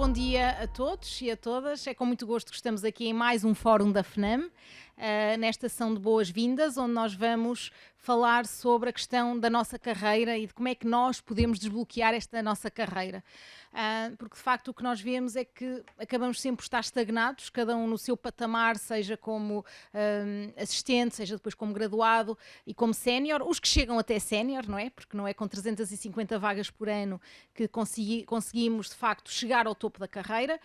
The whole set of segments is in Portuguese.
bom dia a todos e a todas. É com muito gosto que estamos aqui em mais um fórum da FNAM, nesta sessão de boas-vindas, onde nós vamos falar sobre a questão da nossa carreira e de como é que nós podemos desbloquear esta nossa carreira. Porque de facto o que nós vemos é que acabamos sempre por estar estagnados, cada um no seu patamar, seja como assistente, seja depois como graduado e como sénior, os que chegam até sénior, não é? Porque não é com 350 vagas por ano que conseguimos de facto chegar ao topo da carreira.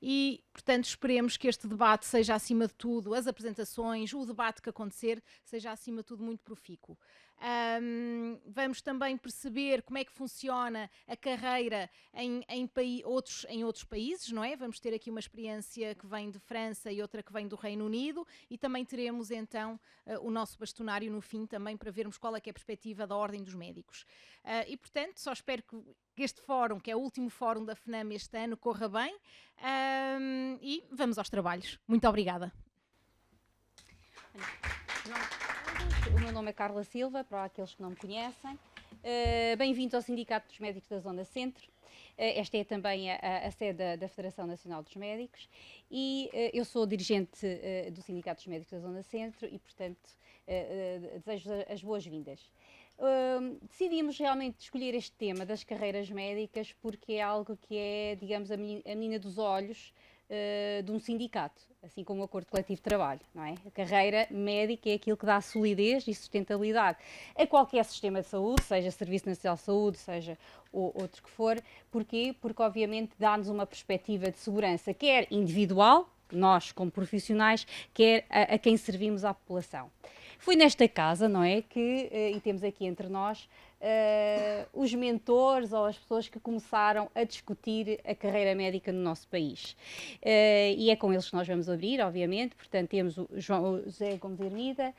E, portanto, esperemos que este debate seja, acima de tudo, as apresentações, o debate que acontecer, seja, acima de tudo, muito profícuo. Vamos também perceber como é que funciona a carreira em outros países, não é? Vamos ter aqui uma experiência que vem de França e outra que vem do Reino Unido e também teremos, então, o nosso bastonário no fim também para vermos qual é que é a perspectiva da Ordem dos Médicos. E, portanto, só espero que este fórum, que é o último fórum da FNAM este ano, corra bem. E vamos aos trabalhos. Muito obrigada. O meu nome é Carla Silva, para aqueles que não me conhecem. Bem-vindos ao Sindicato dos Médicos da Zona Centro. Esta é também a sede da Federação Nacional dos Médicos e eu sou dirigente do Sindicato dos Médicos da Zona Centro e, portanto, desejo as boas-vindas. Decidimos realmente escolher este tema das carreiras médicas porque é algo que é, digamos, a menina dos olhos de um sindicato, assim como o acordo coletivo de trabalho, não é? A carreira médica é aquilo que dá solidez e sustentabilidade a qualquer sistema de saúde, seja Serviço Nacional de Saúde, seja outro que for. Porquê? Porque obviamente dá-nos uma perspectiva de segurança, quer individual, nós como profissionais, quer a quem servimos à população. Foi nesta casa, não é, que, e temos aqui entre nós, os mentores ou as pessoas que começaram a discutir a carreira médica no nosso país. E é com eles que nós vamos abrir, obviamente. Portanto, temos o José Gomes Hermida,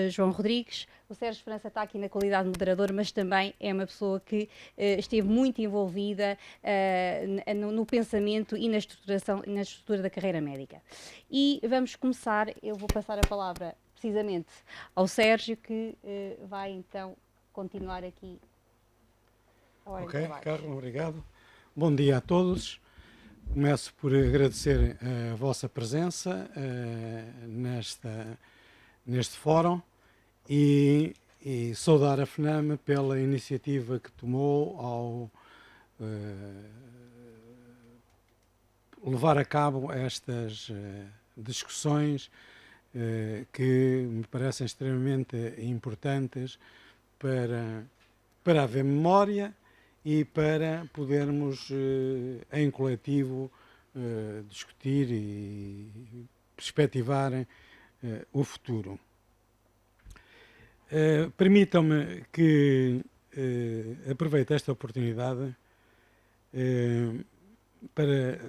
João Rodrigues, o Sérgio Esperança está aqui na qualidade de moderador, mas também é uma pessoa que esteve muito envolvida no pensamento e na estrutura da carreira médica. E vamos começar, eu vou passar a palavra precisamente ao Sérgio, que vai então continuar aqui a hora de trabalho. Ok, Carlos, obrigado. Bom dia a todos. Começo por agradecer a vossa presença neste fórum e saudar a FNAM pela iniciativa que tomou ao levar a cabo estas discussões que me parecem extremamente importantes para haver memória e para podermos, em coletivo, discutir e perspectivar o futuro. Permitam-me que aproveite esta oportunidade para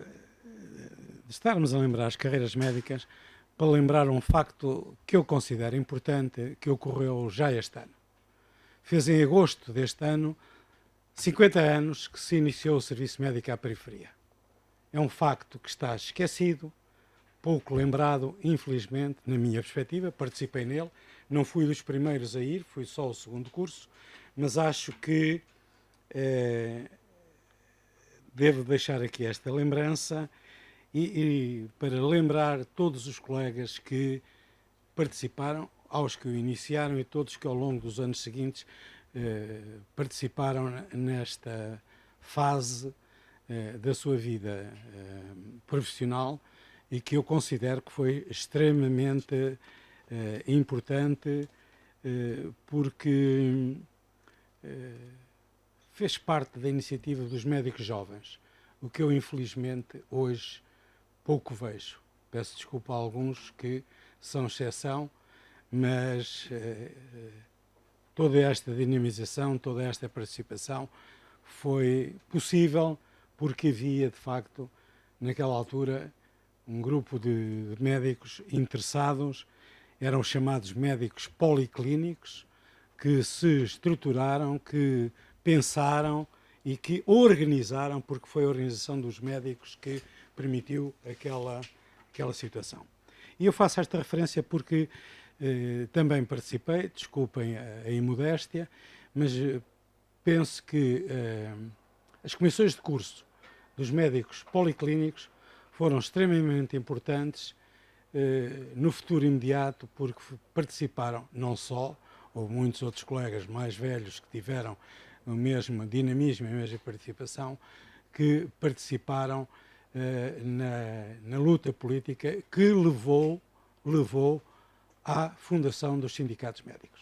estarmos a lembrar as carreiras médicas, para lembrar um facto que eu considero importante, que ocorreu já este ano. Fez em agosto deste ano 50 anos que se iniciou o serviço médico à periferia. É um facto que está esquecido, pouco lembrado, infelizmente, na minha perspectiva. Participei nele, não fui dos primeiros a ir, fui só o segundo curso, mas acho que devo deixar aqui esta lembrança e para lembrar todos os colegas que participaram, aos que o iniciaram e todos que ao longo dos anos seguintes participaram nesta fase da sua vida profissional e que eu considero que foi extremamente importante porque fez parte da iniciativa dos médicos jovens, o que eu infelizmente hoje pouco vejo. Peço desculpa a alguns que são exceção, mas toda esta dinamização, toda esta participação foi possível porque havia, de facto, naquela altura, um grupo de médicos interessados, eram chamados médicos policlínicos, que se estruturaram, que pensaram e que organizaram, porque foi a organização dos médicos que permitiu aquela situação. E eu faço esta referência porque também participei, desculpem a imodéstia, mas penso que as comissões de curso dos médicos policlínicos foram extremamente importantes no futuro imediato, porque participaram não só, houve muitos outros colegas mais velhos que tiveram o mesmo dinamismo e a mesma participação, que participaram na luta política que levou à fundação dos sindicatos médicos.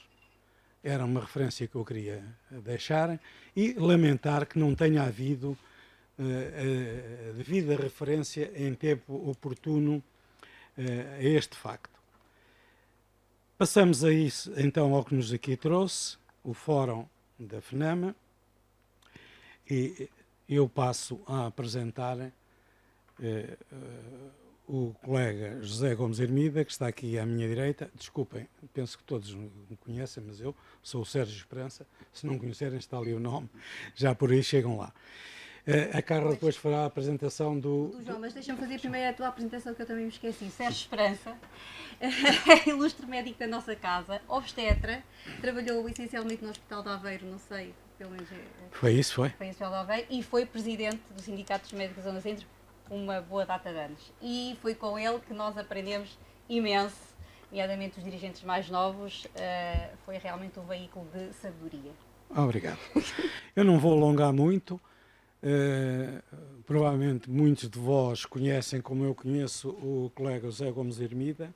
Era uma referência que eu queria deixar e lamentar que não tenha havido a devida referência em tempo oportuno a este facto. Passamos a isso, então, ao que nos aqui trouxe, o Fórum da FNAM, e eu passo a apresentar o colega José Gomes Hermida, que está aqui à minha direita. Desculpem, penso que todos me conhecem, mas eu sou o Sérgio Esperança. Se não conhecerem, está ali o nome, já por aí chegam lá. A Carla depois fará a apresentação do João, mas deixa-me fazer primeiro a tua apresentação, que eu também me esqueci. Sérgio Esperança, ilustre médico da nossa casa, obstetra, trabalhou essencialmente no Hospital de Aveiro, não sei, pelo menos... Foi isso, foi? Foi no Hospital de Aveiro, e foi presidente do Sindicato dos Médicos da Zona Centro uma boa data de anos. E foi com ele que nós aprendemos imenso, nomeadamente os dirigentes mais novos, foi realmente um veículo de sabedoria. Obrigado. Eu não vou alongar muito. Provavelmente muitos de vós conhecem, como eu conheço, o colega José Gomes Hermida,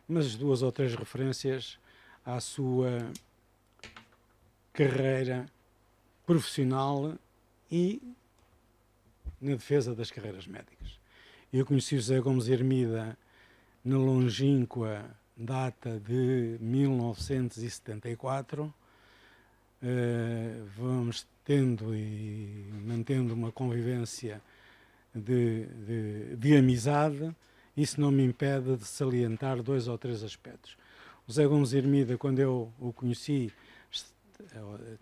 mas 2 ou 3 referências à sua carreira profissional e na defesa das carreiras médicas. Eu conheci o José Gomes Hermida na longínqua data de 1974. Vamos tendo e mantendo uma convivência de amizade. Isso não me impede de salientar 2 ou 3 aspectos. O José Gomes Hermida, quando eu o conheci,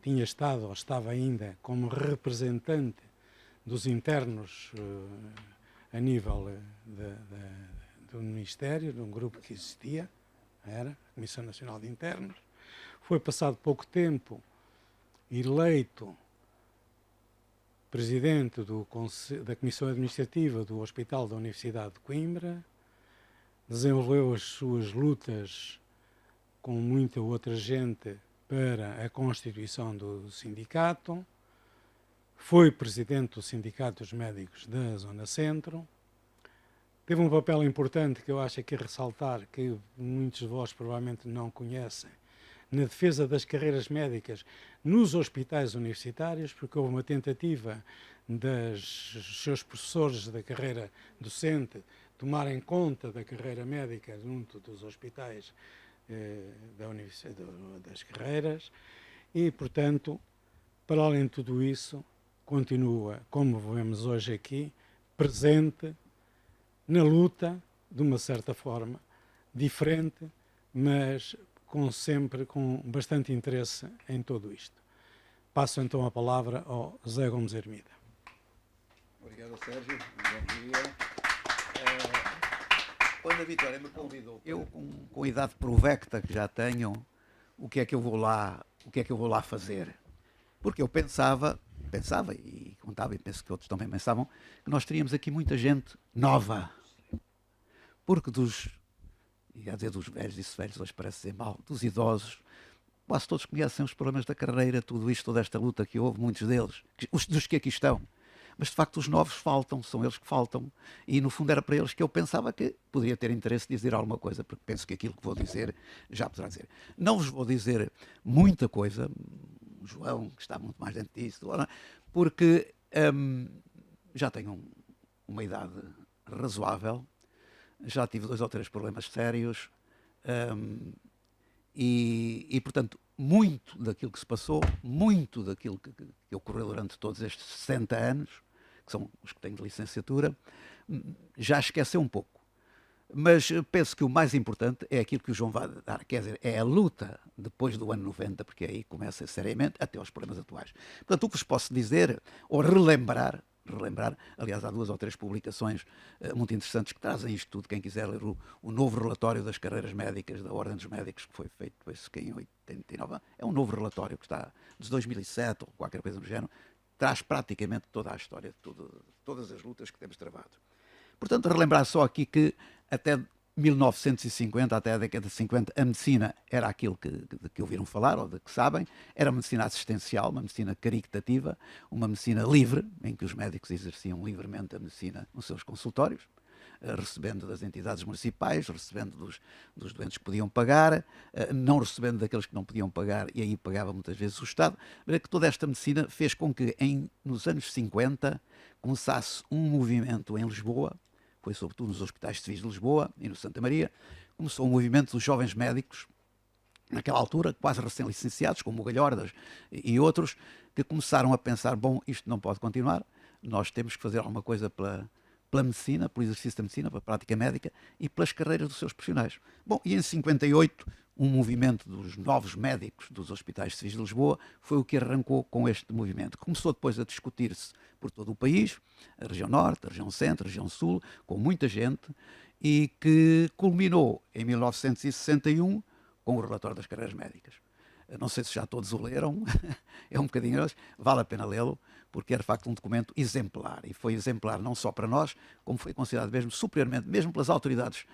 tinha estado, ou estava ainda, como representante dos internos a nível do Ministério, de um grupo que existia, era a Comissão Nacional de Internos. Foi passado pouco tempo eleito presidente da Comissão Administrativa do Hospital da Universidade de Coimbra, desenvolveu as suas lutas com muita outra gente para a constituição do sindicato, foi presidente do Sindicato dos Médicos da Zona Centro, teve um papel importante que eu acho aqui ressaltar, que muitos de vós provavelmente não conhecem, na defesa das carreiras médicas nos hospitais universitários, porque houve uma tentativa dos seus professores da carreira docente tomarem conta da carreira médica junto dos hospitais das carreiras e, portanto, para além de tudo isso, continua, como vemos hoje aqui, presente na luta, de uma certa forma, diferente, mas sempre com bastante interesse em tudo isto. Passo então a palavra ao José Gomes Hermida. Obrigado, Sérgio. Bom dia. Quando a Vitória me convidou, eu com a idade provecta que já tenho, o que é que eu vou lá fazer? Porque eu pensava e contava, e penso que outros também pensavam, que nós teríamos aqui muita gente nova. Porque ia dizer dos velhos, isso velhos hoje parece ser mal, dos idosos, quase todos conhecem os problemas da carreira, tudo isto, toda esta luta que houve, muitos deles, dos que aqui estão. Mas de facto os novos faltam, são eles que faltam, e no fundo era para eles que eu pensava que poderia ter interesse de dizer alguma coisa, porque penso que aquilo que vou dizer já poderá dizer. Não vos vou dizer muita coisa, o João, que está muito mais dentro disso, porque já tenho uma idade razoável, já tive 2 ou 3 problemas sérios e, portanto, muito daquilo que se passou, muito daquilo que ocorreu durante todos estes 60 anos, que são os que tenho de licenciatura, já esqueceu um pouco. Mas penso que o mais importante é aquilo que o João vai dar, quer dizer, é a luta depois do ano 90, porque aí começa seriamente até aos problemas atuais. Portanto, o que vos posso dizer, ou relembrar, aliás, há 2 ou 3 publicações muito interessantes que trazem isto tudo, quem quiser ler o novo relatório das carreiras médicas da Ordem dos Médicos, que foi feito, penso que em 89, é um novo relatório que está de 2007 ou qualquer coisa do género, traz praticamente toda a história de todas as lutas que temos travado. Portanto, relembrar só aqui que até 1950, até a década de 50, a medicina era aquilo de que ouviram falar, ou de que sabem, era uma medicina assistencial, uma medicina caritativa, uma medicina livre, em que os médicos exerciam livremente a medicina nos seus consultórios, recebendo das entidades municipais, recebendo dos doentes que podiam pagar, não recebendo daqueles que não podiam pagar, e aí pagava muitas vezes o Estado. Mas que toda esta medicina fez com que nos anos 50 começasse um movimento em Lisboa, foi sobretudo nos hospitais civis de Lisboa e no Santa Maria, começou um movimento dos jovens médicos, naquela altura, quase recém-licenciados, como o Galhordas e outros, que começaram a pensar, bom, isto não pode continuar, nós temos que fazer alguma coisa pela medicina, pelo exercício da medicina, pela prática médica e pelas carreiras dos seus profissionais. Bom, e em 58, um movimento dos novos médicos dos hospitais civis de Lisboa foi o que arrancou com este movimento. Começou depois a discutir-se por todo o país, a região norte, a região centro, a região sul, com muita gente, e que culminou em 1961 com o relatório das carreiras médicas. Não sei se já todos o leram, é um bocadinho, vale a pena lê-lo, porque era de facto um documento exemplar, e foi exemplar não só para nós, como foi considerado mesmo superiormente, mesmo pelas autoridades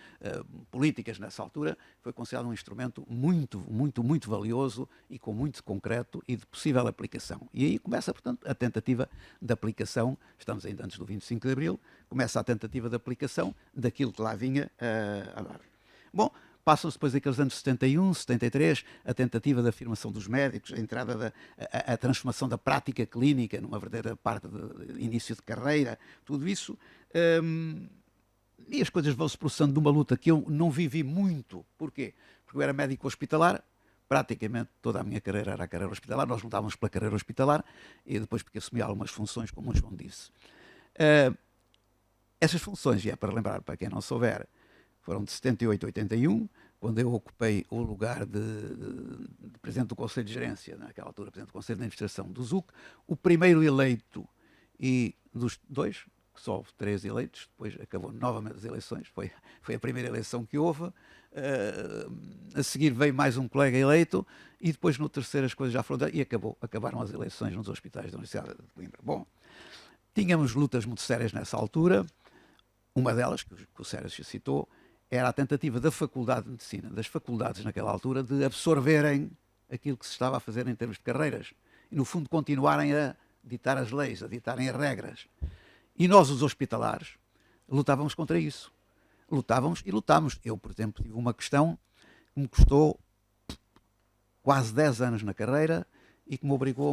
políticas nessa altura, foi considerado um instrumento muito, muito, muito valioso e com muito concreto e de possível aplicação. E aí começa, portanto, a tentativa de aplicação, estamos ainda antes do 25 de Abril, começa a tentativa de aplicação daquilo que lá vinha a dar. Bom, passam-se depois aqueles anos 71, 73, a tentativa de afirmação dos médicos, a entrada a transformação da prática clínica numa verdadeira parte de início de carreira, tudo isso. E as coisas vão-se processando de uma luta que eu não vivi muito. Porquê? Porque eu era médico hospitalar, praticamente toda a minha carreira era a carreira hospitalar, nós lutávamos pela carreira hospitalar, e depois porque assumi algumas funções, como o João disse. Essas funções, e é para lembrar para quem não souber, foram de 78 a 81, quando eu ocupei o lugar de Presidente do Conselho de Gerência, naquela altura Presidente do Conselho de Administração do ZUC, o primeiro eleito, e dos dois, só houve 3 eleitos, depois acabou novamente as eleições, foi a primeira eleição que houve, a seguir veio mais um colega eleito, e depois no terceiro as coisas já foram, e acabaram as eleições nos hospitais da Universidade de Coimbra. Bom, tínhamos lutas muito sérias nessa altura, uma delas, que o Sérgio citou, era a tentativa da Faculdade de Medicina, das faculdades naquela altura, de absorverem aquilo que se estava a fazer em termos de carreiras e, no fundo, continuarem a ditar as leis, a ditarem as regras. E nós, os hospitalares, lutávamos contra isso. Lutávamos e lutámos. Eu, por exemplo, tive uma questão que me custou quase 10 anos na carreira e que me obrigou a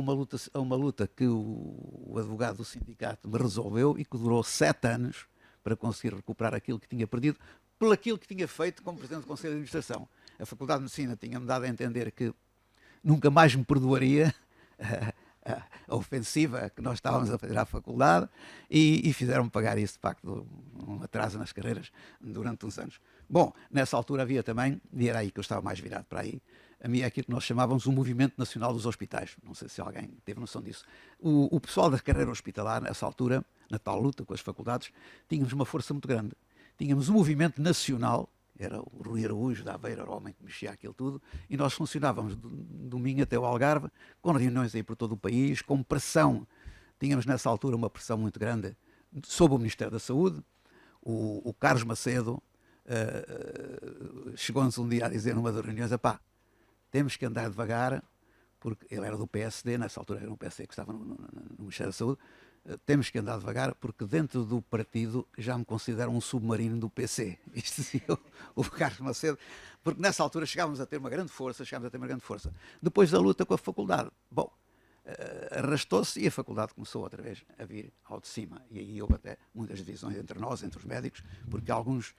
uma luta que o advogado do sindicato me resolveu e que durou 7 anos para conseguir recuperar aquilo que tinha perdido, por aquilo que tinha feito como Presidente do Conselho de Administração. A Faculdade de Medicina tinha-me dado a entender que nunca mais me perdoaria a ofensiva que nós estávamos a fazer à faculdade e fizeram-me pagar isso, de facto, um atraso nas carreiras durante uns anos. Bom, nessa altura havia também, e era aí que eu estava mais virado para aí, aquilo que nós chamávamos o Movimento Nacional dos Hospitais. Não sei se alguém teve noção disso. O pessoal da carreira hospitalar, nessa altura, na tal luta com as faculdades, tínhamos uma força muito grande. Tínhamos um movimento nacional, era o Rui Araújo da Aveira, era o homem que mexia aquilo tudo, e nós funcionávamos do Minho até o Algarve, com reuniões aí por todo o país, com pressão. Tínhamos nessa altura uma pressão muito grande sobre o Ministério da Saúde. O Carlos Macedo chegou-nos um dia a dizer numa das reuniões, temos que andar devagar, porque ele era do PSD, nessa altura era um PSD que estava no Ministério da Saúde, temos que andar devagar porque dentro do partido já me consideram um submarino do PC. Isto dizia o Carlos Macedo, porque nessa altura chegávamos a ter uma grande força, Depois da luta com a faculdade, bom, arrastou-se e a faculdade começou outra vez a vir ao de cima. E aí houve até muitas divisões entre nós, entre os médicos, porque alguns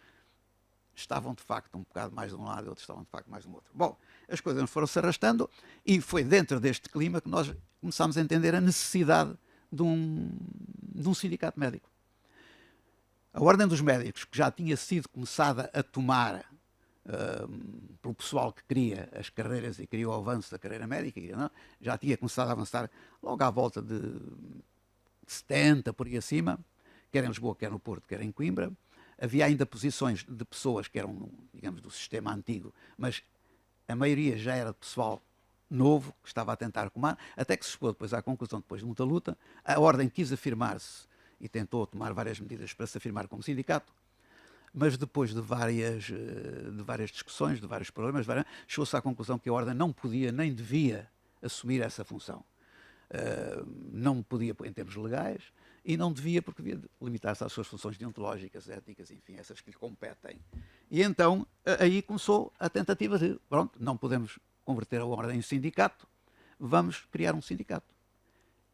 estavam de facto um bocado mais de um lado e outros estavam de facto mais do outro. Bom, as coisas foram-se arrastando e foi dentro deste clima que nós começámos a entender a necessidade de um sindicato médico. A Ordem dos Médicos, que já tinha sido começada a tomar pelo pessoal que queria as carreiras e queria o avanço da carreira médica, não? Já tinha começado a avançar logo à volta de 70, por aí acima, quer em Lisboa, quer no Porto, quer em Coimbra. Havia ainda posições de pessoas que eram, digamos, do sistema antigo, mas a maioria já era de pessoal novo que estava a tentar comar, até que se chegou depois à conclusão, depois de muita luta, a Ordem quis afirmar-se e tentou tomar várias medidas para se afirmar como sindicato, mas depois de várias discussões, de vários problemas, chegou-se à conclusão que a Ordem não podia nem devia assumir essa função. Não podia em termos legais e não devia porque devia limitar-se às suas funções deontológicas, éticas, enfim, essas que lhe competem. E então aí começou a tentativa de, pronto, não podemos converter a Ordem em sindicato, vamos criar um sindicato.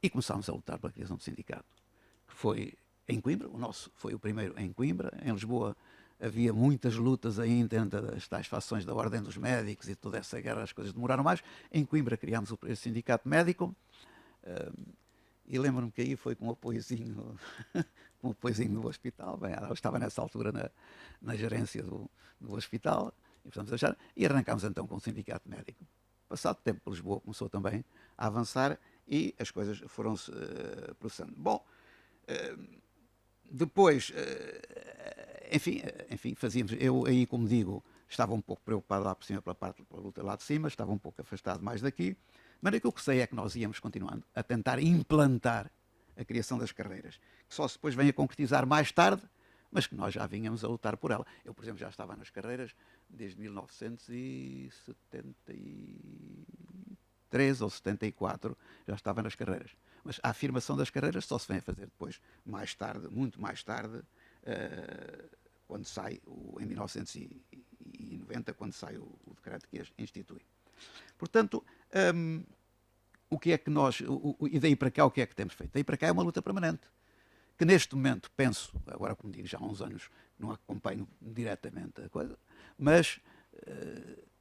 E começámos a lutar pela criação do sindicato, que foi em Coimbra, o nosso foi o primeiro em Coimbra. Em Lisboa havia muitas lutas ainda entre as tais fações da Ordem dos Médicos e toda essa guerra, as coisas demoraram mais. Em Coimbra criámos o primeiro sindicato médico, e lembro-me que aí foi com o apoiozinho, com o apoiozinho do hospital. Bem, eu estava nessa altura na gerência do hospital, e arrancámos então com o sindicato médico. Passado tempo, Lisboa começou também a avançar e as coisas foram-se processando. Bom, depois, enfim, fazíamos, eu aí, como digo, estava um pouco preocupado lá por cima pela luta lá de cima, estava um pouco afastado mais daqui, mas aquilo que sei é que nós íamos continuando a tentar implantar a criação das carreiras, que só depois vem a concretizar mais tarde, mas que nós já vínhamos a lutar por ela. Eu, por exemplo, já estava nas carreiras desde 1973 ou 74, já estava nas carreiras. Mas a afirmação das carreiras só se vem a fazer depois, mais tarde, muito mais tarde, quando sai, em 1990, quando sai o decreto que as institui. Portanto, o que é que nós, e daí para cá o que é que temos feito? Daí para cá é uma luta permanente, que neste momento penso, agora como digo, já há uns anos não acompanho diretamente a coisa, mas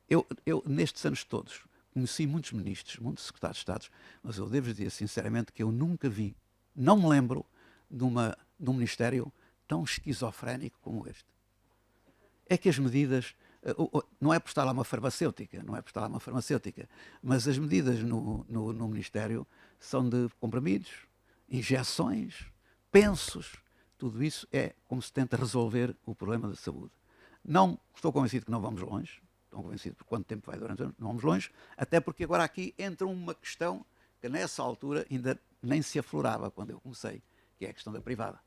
eu nestes anos todos conheci muitos ministros, muitos secretários de Estado, mas eu devo dizer sinceramente que eu nunca vi, não me lembro de um ministério tão esquizofrénico como este. É que as medidas, não é por estar lá uma farmacêutica, mas as medidas no Ministério são de comprimidos, injeções, pensos, tudo isso é como se tenta resolver o problema da saúde. Não estou convencido que não vamos longe, estou convencido por quanto tempo vai durar, não vamos longe, até porque agora aqui entra uma questão que nessa altura ainda nem se aflorava quando eu comecei, que é a questão da privada.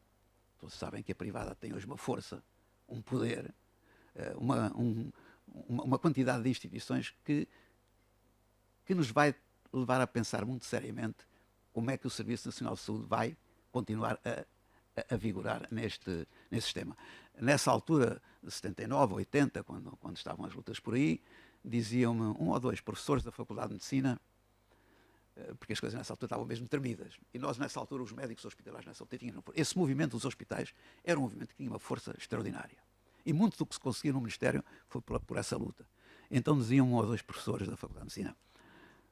Todos sabem que a privada tem hoje uma força, um poder, uma quantidade de instituições que nos vai levar a pensar muito seriamente como é que o Serviço Nacional de Saúde vai continuar a vigorar neste sistema. Nessa altura, de 79, 80, quando estavam as lutas por aí, diziam-me um ou dois professores da Faculdade de Medicina, porque as coisas nessa altura estavam mesmo tremidas. E nós, nessa altura, os médicos hospitalares, nessa altura, tinham esse movimento dos hospitais era um movimento que tinha uma força extraordinária. E muito do que se conseguia no Ministério foi por essa luta. Então diziam um ou dois professores da Faculdade de Medicina: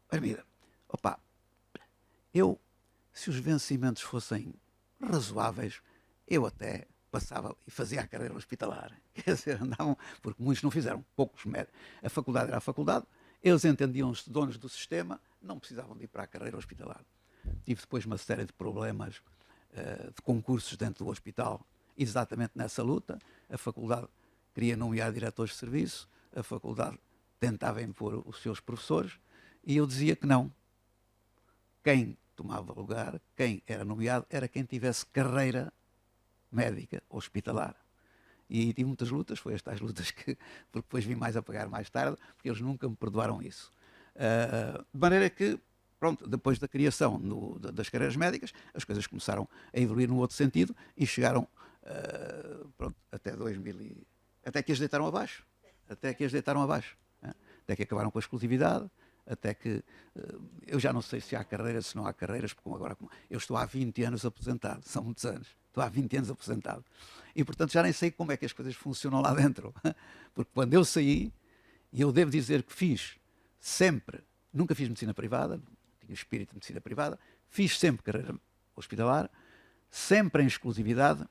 Armida, se os vencimentos fossem razoáveis, eu até passava e fazia a carreira hospitalar. Quer dizer, andavam, porque muitos não fizeram, poucos médicos. A faculdade era a faculdade, eles entendiam-se donos do sistema, não precisavam de ir para a carreira hospitalar. Tive depois uma série de problemas de concursos dentro do hospital, exatamente nessa luta. A faculdade queria nomear diretores de serviço, a faculdade tentava impor os seus professores, e eu dizia que não. Quem tomava lugar, quem era nomeado, era quem tivesse carreira médica hospitalar. E aí tive muitas lutas, foi estas lutas porque depois vim mais a pagar mais tarde, porque eles nunca me perdoaram isso. De maneira que, pronto, depois da criação das carreiras médicas, as coisas começaram a evoluir num outro sentido e chegaram até 2000, até que as deitaram abaixo. Até que acabaram com a exclusividade, até que eu já não sei se há carreiras, se não há carreiras, porque agora eu estou há 20 anos aposentado, são muitos anos, estou há 20 anos aposentado, e portanto já nem sei como é que as coisas funcionam lá dentro, porque quando eu saí, e eu devo dizer que fiz sempre, nunca fiz medicina privada, tinha espírito de medicina privada, fiz sempre carreira hospitalar, sempre em exclusividade,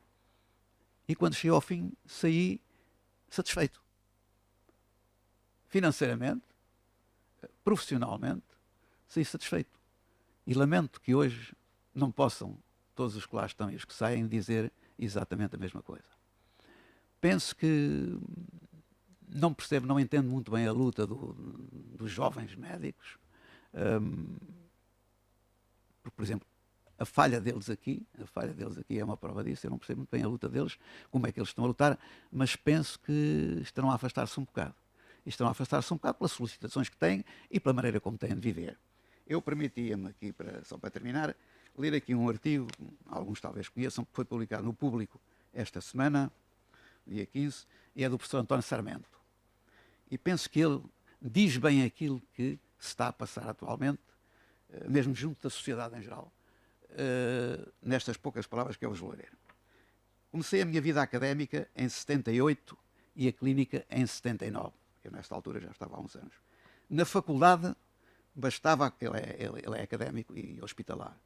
e quando cheguei ao fim, saí satisfeito. Financeiramente, profissionalmente, saí satisfeito. E lamento que hoje não possam todos os que lá estão e os que saem dizer exatamente a mesma coisa. Penso que não percebo, não entendo muito bem a luta dos jovens médicos, Por exemplo, a falha deles aqui é uma prova disso. Eu não percebo muito bem a luta deles, como é que eles estão a lutar, mas penso que estarão a afastar-se um bocado. E estão a afastar-se um bocado pelas solicitações que têm e pela maneira como têm de viver. Eu permitia-me aqui, só para terminar, ler aqui um artigo, alguns talvez conheçam, que foi publicado no Público esta semana, dia 15, e é do professor António Sarmento. E penso que ele diz bem aquilo que se está a passar atualmente, mesmo junto da sociedade em geral, nestas poucas palavras que eu vos vou ler. Comecei a minha vida académica em 78 e a clínica em 79. Eu, nesta altura, já estava há uns anos. Na faculdade, bastava... Ele é académico e hospitalar.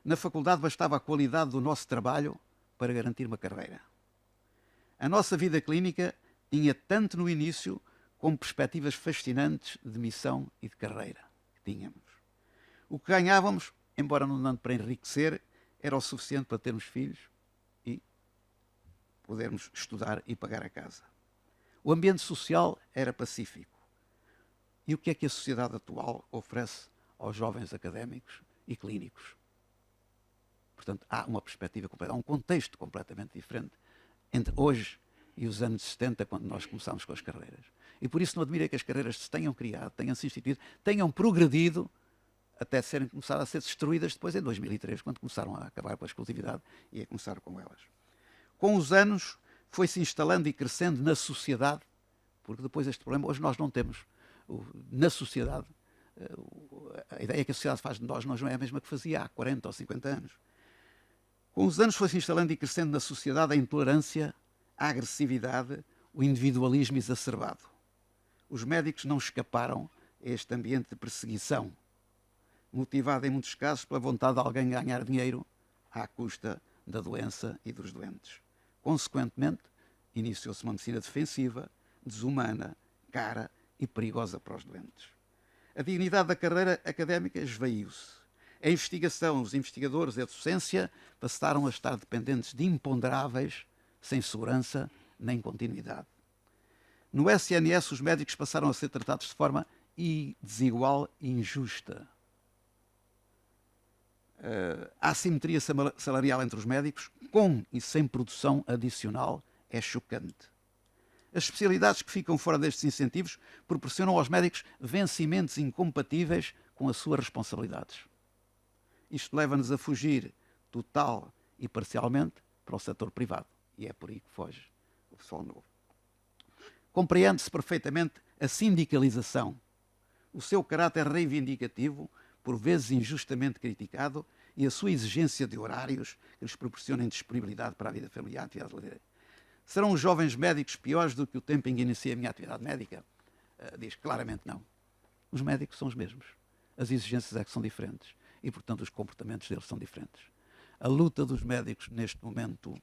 Na faculdade, bastava a qualidade do nosso trabalho para garantir uma carreira. A nossa vida clínica tinha tanto no início como perspectivas fascinantes de missão e de carreira que tínhamos. O que ganhávamos, embora não dando para enriquecer, era o suficiente para termos filhos e podermos estudar e pagar a casa. O ambiente social era pacífico. E o que é que a sociedade atual oferece aos jovens académicos e clínicos? Portanto, há uma perspectiva completa, há um contexto completamente diferente entre hoje e os anos 70, quando nós começámos com as carreiras. E por isso não admira que as carreiras se tenham criado, tenham se instituído, tenham progredido até serem começadas a ser destruídas depois em 2003, quando começaram a acabar com a exclusividade e a começar com elas. Com os anos, foi-se instalando e crescendo na sociedade, porque depois este problema, hoje nós não temos na sociedade, a ideia que a sociedade faz de nós não é a mesma que fazia há 40 ou 50 anos. Com os anos foi-se instalando e crescendo na sociedade a intolerância, a agressividade, o individualismo exacerbado. Os médicos não escaparam a este ambiente de perseguição, motivado em muitos casos pela vontade de alguém ganhar dinheiro à custa da doença e dos doentes. Consequentemente, iniciou-se uma medicina defensiva, desumana, cara e perigosa para os doentes. A dignidade da carreira académica esvaiu-se. A investigação, os investigadores e a docência passaram a estar dependentes de imponderáveis, sem segurança nem continuidade. No SNS, os médicos passaram a ser tratados de forma desigual e injusta. A assimetria salarial entre os médicos, com e sem produção adicional, é chocante. As especialidades que ficam fora destes incentivos proporcionam aos médicos vencimentos incompatíveis com as suas responsabilidades. Isto leva-nos a fugir, total e parcialmente, para o setor privado. E é por aí que foge o pessoal novo. Compreende-se perfeitamente a sindicalização, o seu caráter reivindicativo, por vezes injustamente criticado, e a sua exigência de horários que lhes proporcionem disponibilidade para a vida familiar e atividade lazer. Serão os jovens médicos piores do que o tempo em que iniciei a minha atividade médica? Diz claramente não. Os médicos são os mesmos. As exigências é que são diferentes. E, portanto, os comportamentos deles são diferentes. A luta dos médicos, neste momento,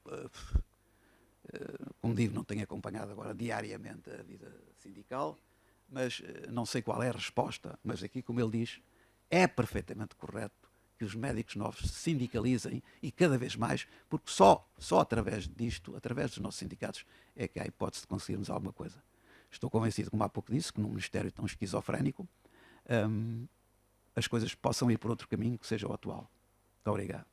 como digo, não tenho acompanhado agora diariamente a vida sindical, mas não sei qual é a resposta, mas aqui, como ele diz, é perfeitamente correto que os médicos novos se sindicalizem e cada vez mais, porque só através disto, através dos nossos sindicatos, é que há a hipótese de conseguirmos alguma coisa. Estou convencido, como há pouco disse, que num ministério tão esquizofrénico, as coisas possam ir por outro caminho que seja o atual. Muito obrigado.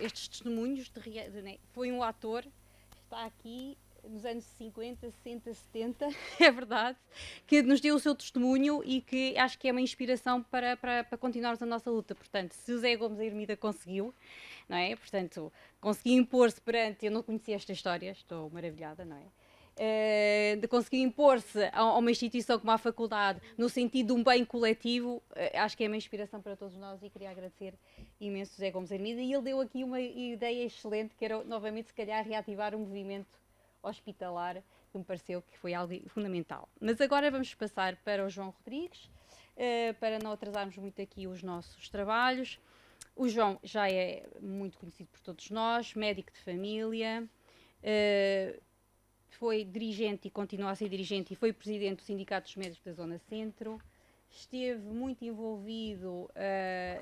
Estes testemunhos foi um ator, está aqui nos anos 50, 60, 70, é verdade, que nos deu o seu testemunho e que acho que é uma inspiração para continuarmos a nossa luta. Portanto, se o Zé Gomes da Ermida conseguiu, não é? Portanto, conseguiu impor-se perante, eu não conhecia esta história, estou maravilhada, não é? De conseguir impor-se a uma instituição como a faculdade no sentido de um bem coletivo, acho que é uma inspiração para todos nós e queria agradecer imenso José Gomes Armida, e ele deu aqui uma ideia excelente, que era novamente se calhar reativar o movimento hospitalar, que me pareceu que foi algo fundamental. Mas agora vamos passar para o João Rodrigues, para não atrasarmos muito aqui os nossos trabalhos. O João já é muito conhecido por todos nós, médico de família, foi dirigente e continua a ser dirigente e foi presidente do Sindicato dos Médicos da Zona Centro, esteve muito envolvido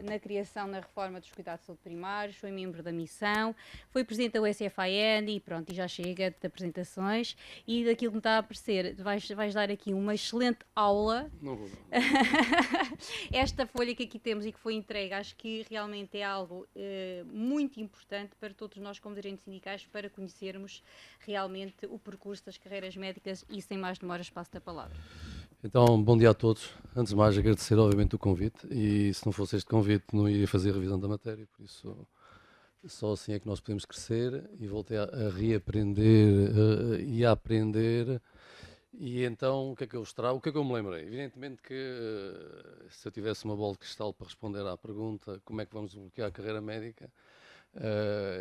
na criação, na reforma dos cuidados de saúde primários, foi membro da missão, foi presidente da USFIN e pronto, e já chega de apresentações. E daquilo que me está a parecer, vais dar aqui uma excelente aula. Não vou. Esta folha que aqui temos e que foi entregue, acho que realmente é algo muito importante para todos nós como dirigentes sindicais, para conhecermos realmente o percurso das carreiras médicas e, sem mais demoras, passo da palavra. Então, bom dia a todos. Antes de mais, agradecer obviamente o convite, e se não fosse este convite não iria fazer a revisão da matéria, por isso só assim é que nós podemos crescer. E voltei a reaprender e a aprender. E então, o que é que eu vos trago? O que é que eu me lembrei? Evidentemente que se eu tivesse uma bola de cristal para responder à pergunta como é que vamos bloquear a carreira médica,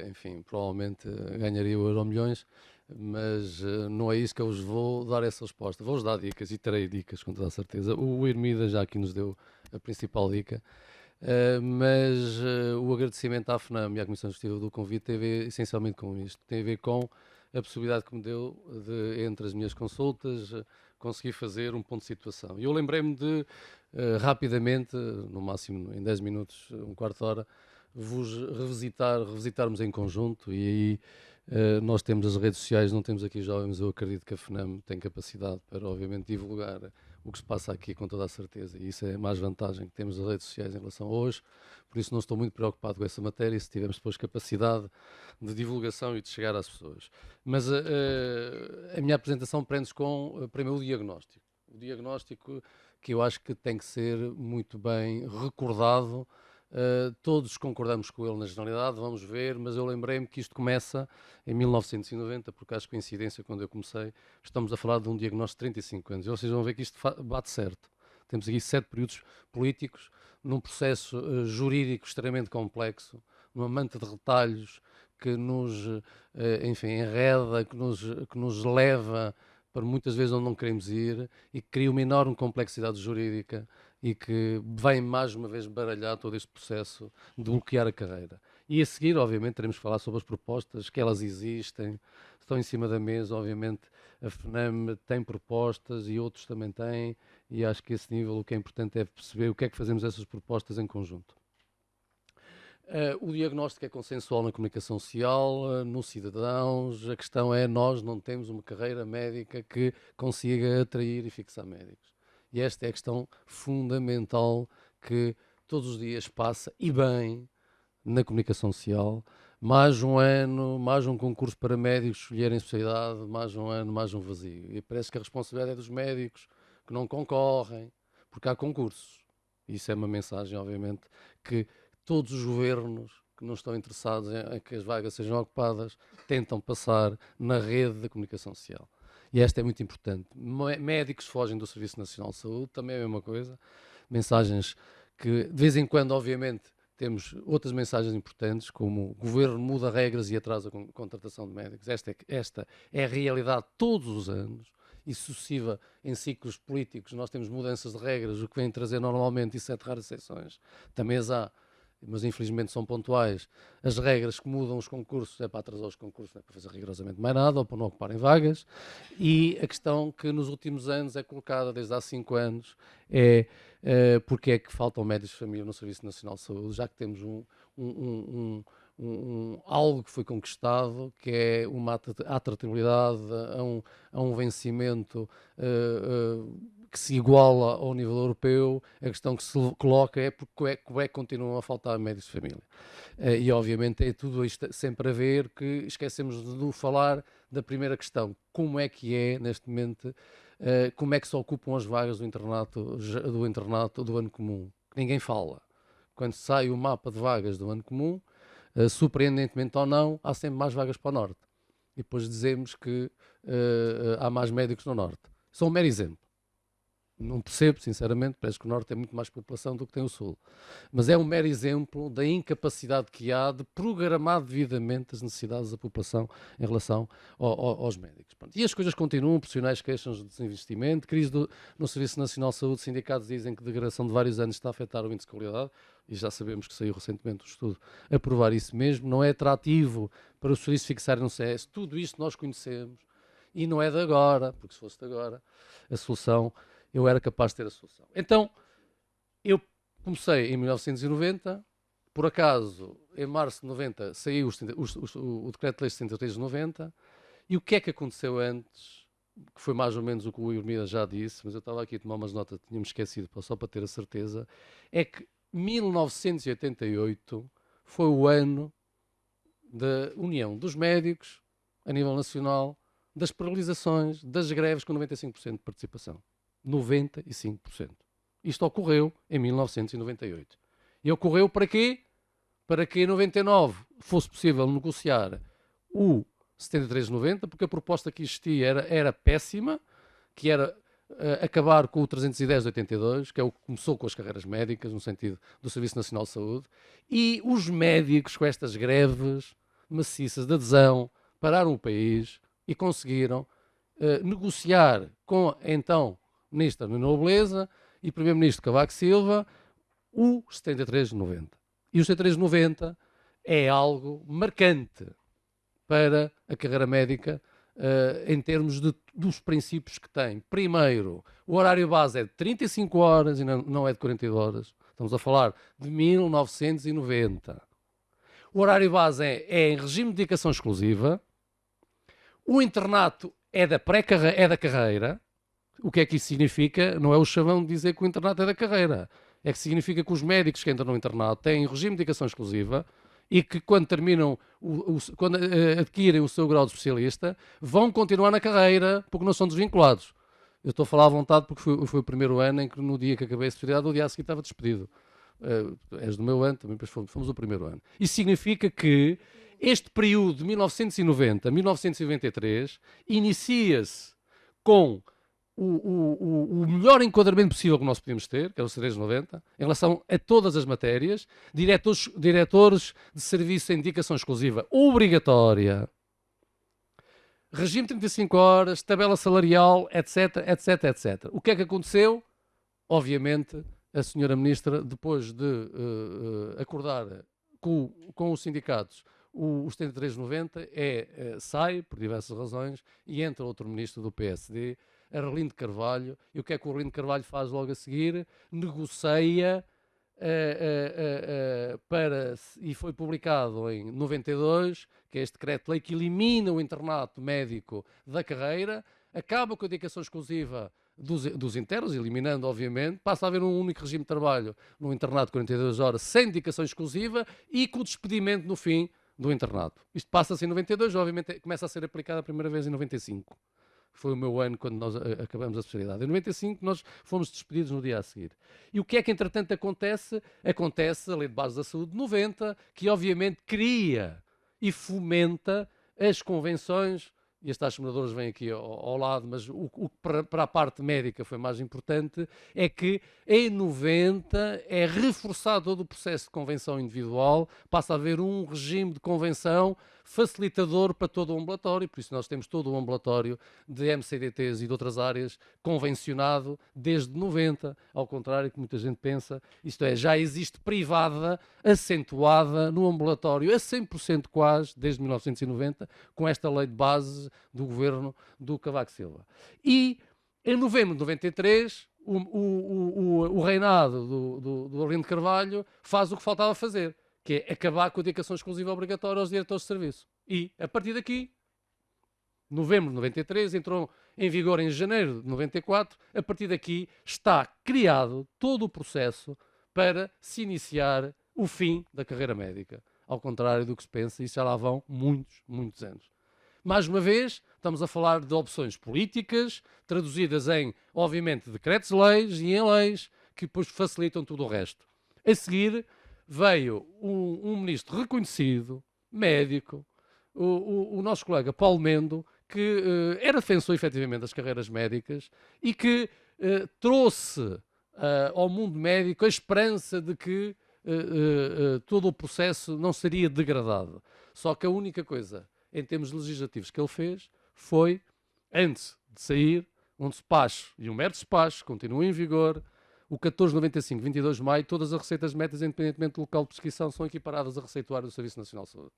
enfim, provavelmente ganharia o Euromilhões, mas não é isso que eu vos vou dar essa resposta. Vou-vos dar dicas e terei dicas com toda a certeza. O Hermida já aqui nos deu a principal dica, mas o agradecimento à FNAM e à Comissão Executiva do convite tem a ver essencialmente com isto. Tem a ver com a possibilidade que me deu de, entre as minhas consultas, conseguir fazer um ponto de situação. E eu lembrei-me de, rapidamente, no máximo em 10 minutos, um quarto de hora, vos revisitarmos em conjunto. E aí nós temos as redes sociais, não temos aqui jovens, mas eu acredito que a FNAM tem capacidade para, obviamente, divulgar o que se passa aqui com toda a certeza, e isso é a mais vantagem que temos as redes sociais em relação a hoje. Por isso não estou muito preocupado com essa matéria, e se tivermos depois capacidade de divulgação e de chegar às pessoas. Mas a minha apresentação prende-se com, primeiro, o diagnóstico. O diagnóstico que eu acho que tem que ser muito bem recordado. Todos concordamos com ele na generalidade, vamos ver, mas eu lembrei-me que isto começa em 1990, porque acho que coincidência, quando eu comecei, estamos a falar de um diagnóstico de 35 anos. E vocês vão ver que isto bate certo. Temos aqui 7 períodos políticos, num processo jurídico extremamente complexo, numa manta de retalhos que nos, enfim, enreda, que nos leva para muitas vezes onde não queremos ir, e que cria uma enorme complexidade jurídica e que vem mais uma vez baralhar todo este processo de bloquear a carreira. E a seguir, obviamente, teremos que falar sobre as propostas, que elas existem, estão em cima da mesa. Obviamente a FNAM tem propostas e outros também têm, e acho que a esse nível o que é importante é perceber o que é que fazemos essas propostas em conjunto. O diagnóstico é consensual na comunicação social, nos cidadãos. A questão é, nós não temos uma carreira médica que consiga atrair e fixar médicos. E esta é a questão fundamental que todos os dias passa, e bem, na comunicação social. Mais um ano, mais um concurso para médicos escolherem especialidade, mais um ano, mais um vazio. E parece que a responsabilidade é dos médicos que não concorrem, porque há concursos. Isso é uma mensagem, obviamente, que todos os governos que não estão interessados em que as vagas sejam ocupadas tentam passar na rede da comunicação social. E esta é muito importante. Médicos fogem do Serviço Nacional de Saúde, também é a mesma coisa. Mensagens que, de vez em quando, obviamente, temos outras mensagens importantes, como o governo muda regras e atrasa a contratação de médicos. Esta é a realidade todos os anos, e sucessiva em ciclos políticos. Nós temos mudanças de regras, o que vem trazer normalmente, e 7 raras exceções, também as há, mas infelizmente são pontuais. As regras que mudam os concursos é para atrasar os concursos, não é para fazer rigorosamente mais nada, ou para não ocuparem vagas. E a questão que nos últimos anos é colocada desde há 5 anos é porque é que faltam médicos de família no Serviço Nacional de Saúde, já que temos algo que foi conquistado, que é uma atratividade a um vencimento que se iguala ao nível europeu. A questão que se coloca é porque é que continuam a faltar médicos de família. E obviamente é tudo isto sempre a ver, que esquecemos de falar da primeira questão: como é que é neste momento, como é que se ocupam as vagas do internato do ano comum, que ninguém fala. Quando sai o mapa de vagas do ano comum, surpreendentemente ou não, há sempre mais vagas para o Norte. E depois dizemos que há mais médicos no Norte. Só um mero exemplo. Não percebo, sinceramente, parece que o Norte tem muito mais população do que tem o Sul. Mas é um mero exemplo da incapacidade que há de programar devidamente as necessidades da população em relação aos médicos. Pronto. E as coisas continuam, profissionais queixam-se de desinvestimento, crise no Serviço Nacional de Saúde, sindicatos dizem que a degradação de vários anos está a afetar o índice de qualidade, e já sabemos que saiu recentemente um estudo a provar isso mesmo. Não é atrativo para os serviços fixarem no CS. Tudo isto nós conhecemos, e não é de agora, porque se fosse de agora, a solução... eu era capaz de ter a solução. Então, comecei em 1990, por acaso, em março de 90, saiu o Decreto-Lei 73 de 90, e o que é que aconteceu antes, que foi mais ou menos o que o Irmida já disse, mas eu estava aqui a tomar umas notas, tínhamos esquecido, só para ter a certeza, é que 1988 foi o ano da união dos médicos, a nível nacional, das paralisações, das greves com 95% de participação. 95%. Isto ocorreu em 1998. E ocorreu para quê? Para que em 99 fosse possível negociar o 7390, porque a proposta que existia era péssima, que era acabar com o 310 de 82, que é o que começou com as carreiras médicas, no sentido do Serviço Nacional de Saúde, e os médicos, com estas greves maciças de adesão, pararam o país e conseguiram negociar com, então, Ministro da Nobreza e Primeiro-Ministro Cavaco Silva o 7390. E o 7390 é algo marcante para a carreira médica em termos dos princípios que tem. Primeiro, o horário base é de 35 horas e não é de 42 horas. Estamos a falar de 1990. O horário base é em regime de dedicação exclusiva. O internato é da carreira. O que é que isso significa? Não é o chavão de dizer que o internato é da carreira. É que significa que os médicos que entram no internato têm regime de dedicação exclusiva e que quando terminam, quando adquirem o seu grau de especialista, vão continuar na carreira porque não são desvinculados. Eu estou a falar à vontade porque foi o primeiro ano em que no dia que acabei a especialidade, o dia a seguir estava despedido. És do meu ano, também fomos o primeiro ano. Isso significa que este período de 1990 a 1993 inicia-se com o melhor enquadramento possível que nós podíamos ter, que era o 390, em relação a todas as matérias, diretores de serviço em dedicação exclusiva obrigatória, regime de 35 horas, tabela salarial, etc, etc, etc. O que é que aconteceu? Obviamente, a senhora Ministra, depois de acordar com os sindicatos o 7390, sai, por diversas razões, e entra outro Ministro do PSD, Arlindo Carvalho, e o que é que o Arlindo Carvalho faz logo a seguir? Negocia e foi publicado em 92, que é este decreto-lei que elimina o internato médico da carreira, acaba com a dedicação exclusiva dos internos, eliminando, obviamente, passa a haver um único regime de trabalho no internato de 42 horas, sem dedicação exclusiva e com o despedimento no fim do internato. Isto passa-se em 92, obviamente começa a ser aplicado a primeira vez em 95. Foi o meu ano quando nós acabamos a especialidade. Em 95 nós fomos despedidos no dia a seguir. E o que é que entretanto acontece? Acontece a Lei de Bases da Saúde de 90, que obviamente cria e fomenta as convenções, e as taxas remuneradoras vêm aqui ao lado, mas o que para a parte médica foi mais importante é que em 90 é reforçado todo o processo de convenção individual, passa a haver um regime de convenção facilitador para todo o ambulatório, por isso nós temos todo o ambulatório de MCDTs e de outras áreas convencionado desde 90, ao contrário que muita gente pensa, isto é, já existe privada, acentuada no ambulatório a 100% quase, desde 1990, com esta lei de base do governo do Cavaco Silva. E em novembro de 93, o reinado do Arlindo Carvalho faz o que faltava fazer, que é acabar com a dedicação exclusiva obrigatória aos diretores de serviço. E, a partir daqui, novembro de 93, entrou em vigor em janeiro de 94, a partir daqui está criado todo o processo para se iniciar o fim da carreira médica. Ao contrário do que se pensa, isso já lá vão muitos, muitos anos. Mais uma vez, estamos a falar de opções políticas, traduzidas em, obviamente, decretos-leis e em leis, que depois facilitam tudo o resto. A seguir, veio um ministro reconhecido, médico, o nosso colega Paulo Mendo, que era defensor, efetivamente, das carreiras médicas e que trouxe ao mundo médico a esperança de que todo o processo não seria degradado. Só que a única coisa, em termos legislativos, que ele fez foi, antes de sair, um despacho, e um mero despacho, continua em vigor, o 1495, 22 de maio, todas as receitas médicas, independentemente do local de prescrição, são equiparadas a receituário do Serviço Nacional de Saúde.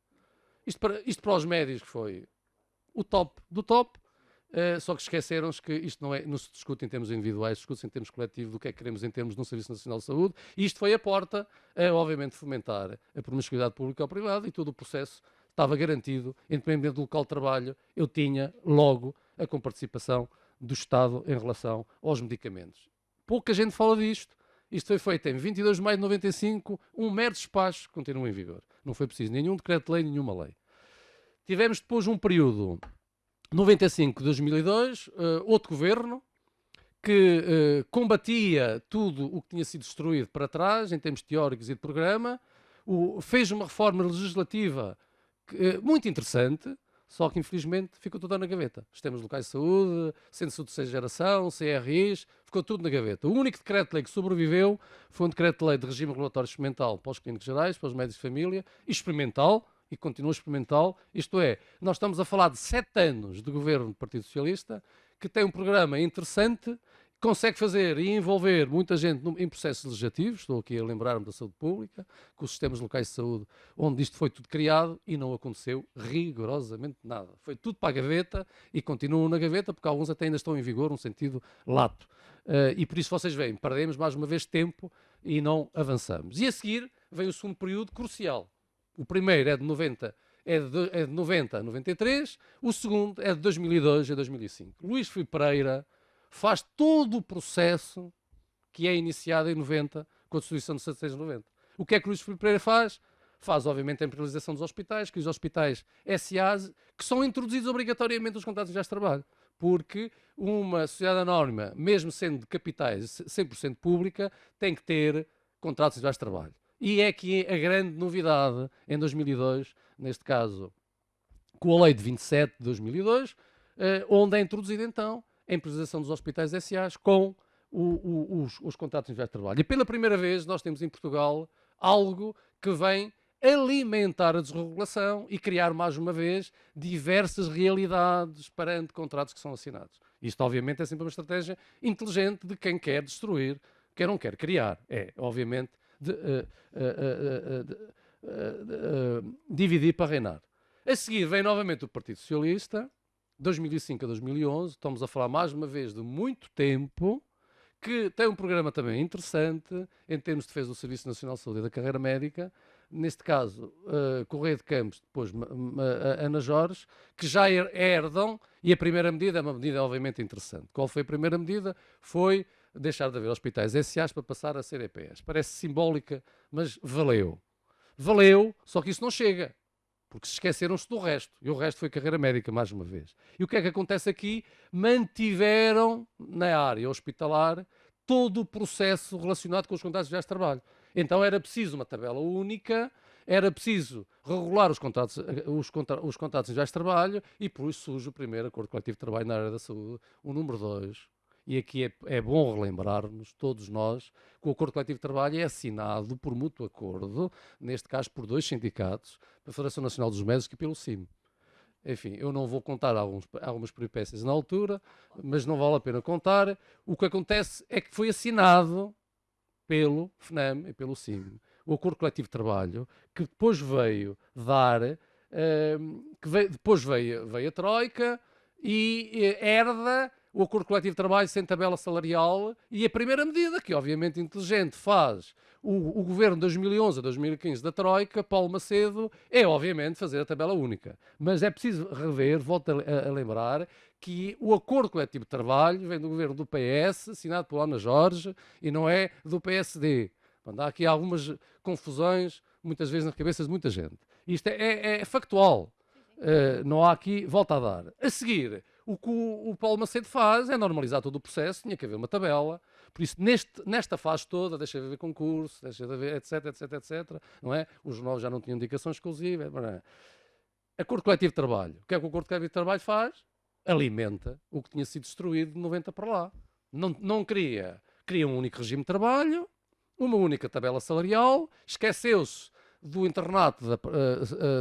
Isto para os médicos foi o top do top, Só que esqueceram-se que isto não se discute em termos individuais, discute-se em termos coletivos do que é que queremos em termos de um Serviço Nacional de Saúde, e isto foi a porta a, obviamente, fomentar a promiscuidade pública ou privada, e todo o processo estava garantido, independente do local de trabalho, eu tinha logo a comparticipação do Estado em relação aos medicamentos. Pouca gente fala disto. Isto foi feito em 22 de maio de 95, um mero despacho que continua em vigor. Não foi preciso nenhum decreto-lei, nenhuma lei. Tivemos depois um período 95-2002, outro governo, que combatia tudo o que tinha sido destruído para trás, em termos teóricos e de programa, fez uma reforma legislativa muito interessante, só que infelizmente ficou tudo na gaveta. Sistemas locais de saúde, centros de saúde de terceira geração, CRIs, ficou tudo na gaveta. O único decreto-lei que sobreviveu foi um decreto-lei de regime regulatório experimental para os clínicos gerais, para os médicos de família, e experimental, e continua experimental, isto é, nós estamos a falar de 7 anos de governo do Partido Socialista, que tem um programa interessante, consegue fazer e envolver muita gente em processos legislativos, estou aqui a lembrar-me da saúde pública, com os sistemas locais de saúde, onde isto foi tudo criado e não aconteceu rigorosamente nada. Foi tudo para a gaveta e continuam na gaveta, porque alguns até ainda estão em vigor, num sentido lato. E por isso vocês veem, perdemos mais uma vez tempo e não avançamos. E a seguir vem o segundo período crucial. O primeiro é de 90 a 93, o segundo é de 2002 a 2005. Luís Filipe Pereira faz todo o processo que é iniciado em 90, com a Constituição de 76 de 90. O que é que Luís Filipe Pereira faz? Faz, obviamente, a imperialização dos hospitais, que os hospitais SAs, que são introduzidos obrigatoriamente nos contratos de trabalho. Porque uma sociedade anónima, mesmo sendo de capitais 100% pública, tem que ter contratos de trabalho. E é que a grande novidade em 2002, neste caso com a lei de 27 de 2002, onde é introduzida então a imperialização dos hospitais SAs com os contratos de trabalho. E pela primeira vez nós temos em Portugal algo que vem alimentar a desregulação e criar mais uma vez diversas realidades perante contratos que são assinados. Isto obviamente é sempre uma estratégia inteligente de quem quer destruir, quem não quer criar. É, obviamente, dividir para reinar. A seguir vem novamente o Partido Socialista, 2005 a 2011, estamos a falar mais uma vez de muito tempo, que tem um programa também interessante em termos de defesa do Serviço Nacional de Saúde e da carreira médica, neste caso Correia de Campos, depois Ana Jorge, que já herdam, e a primeira medida é uma medida obviamente interessante. Qual foi a primeira medida? Foi deixar de haver hospitais SAs para passar a ser EPS. Parece simbólica, mas valeu. Valeu, só que isso não chega, porque se esqueceram-se do resto. E o resto foi carreira médica, mais uma vez. E o que é que acontece aqui? Mantiveram na área hospitalar todo o processo relacionado com os contratos de trabalho. Então era preciso uma tabela única, era preciso regular os contratos de trabalho, e por isso surge o primeiro acordo coletivo de trabalho na área da saúde, o número 2. E aqui é bom relembrar-nos, todos nós, que o acordo coletivo de trabalho é assinado por mútuo acordo, neste caso por 2 sindicatos, a Federação Nacional dos Médicos e pelo CIM. Enfim, eu não vou contar algumas peripécias na altura, mas não vale a pena contar. O que acontece é que foi assinado pelo FNAM e pelo CIM o acordo coletivo de trabalho, que depois veio depois veio a Troika e herda o acordo coletivo de trabalho sem tabela salarial, e a primeira medida, que obviamente inteligente faz o governo de 2011 a 2015 da Troika, Paulo Macedo, é obviamente fazer a tabela única. Mas é preciso rever, volto a lembrar, que o acordo coletivo de trabalho vem do governo do PS, assinado por Ana Jorge, e não é do PSD. Há aqui algumas confusões, muitas vezes na cabeça de muita gente. Isto é factual. Não há aqui volta a dar. A seguir, o que o Paulo Macedo faz é normalizar todo o processo, tinha que haver uma tabela. Por isso, nesta fase toda, deixa de haver concurso, deixa de haver etc, etc, etc. Não é? Os novos já não tinham indicação exclusiva. Acordo coletivo de trabalho. O que é que o acordo coletivo de trabalho faz? Alimenta o que tinha sido destruído de 90 para lá. Não cria um único regime de trabalho, uma única tabela salarial, esqueceu-se do internato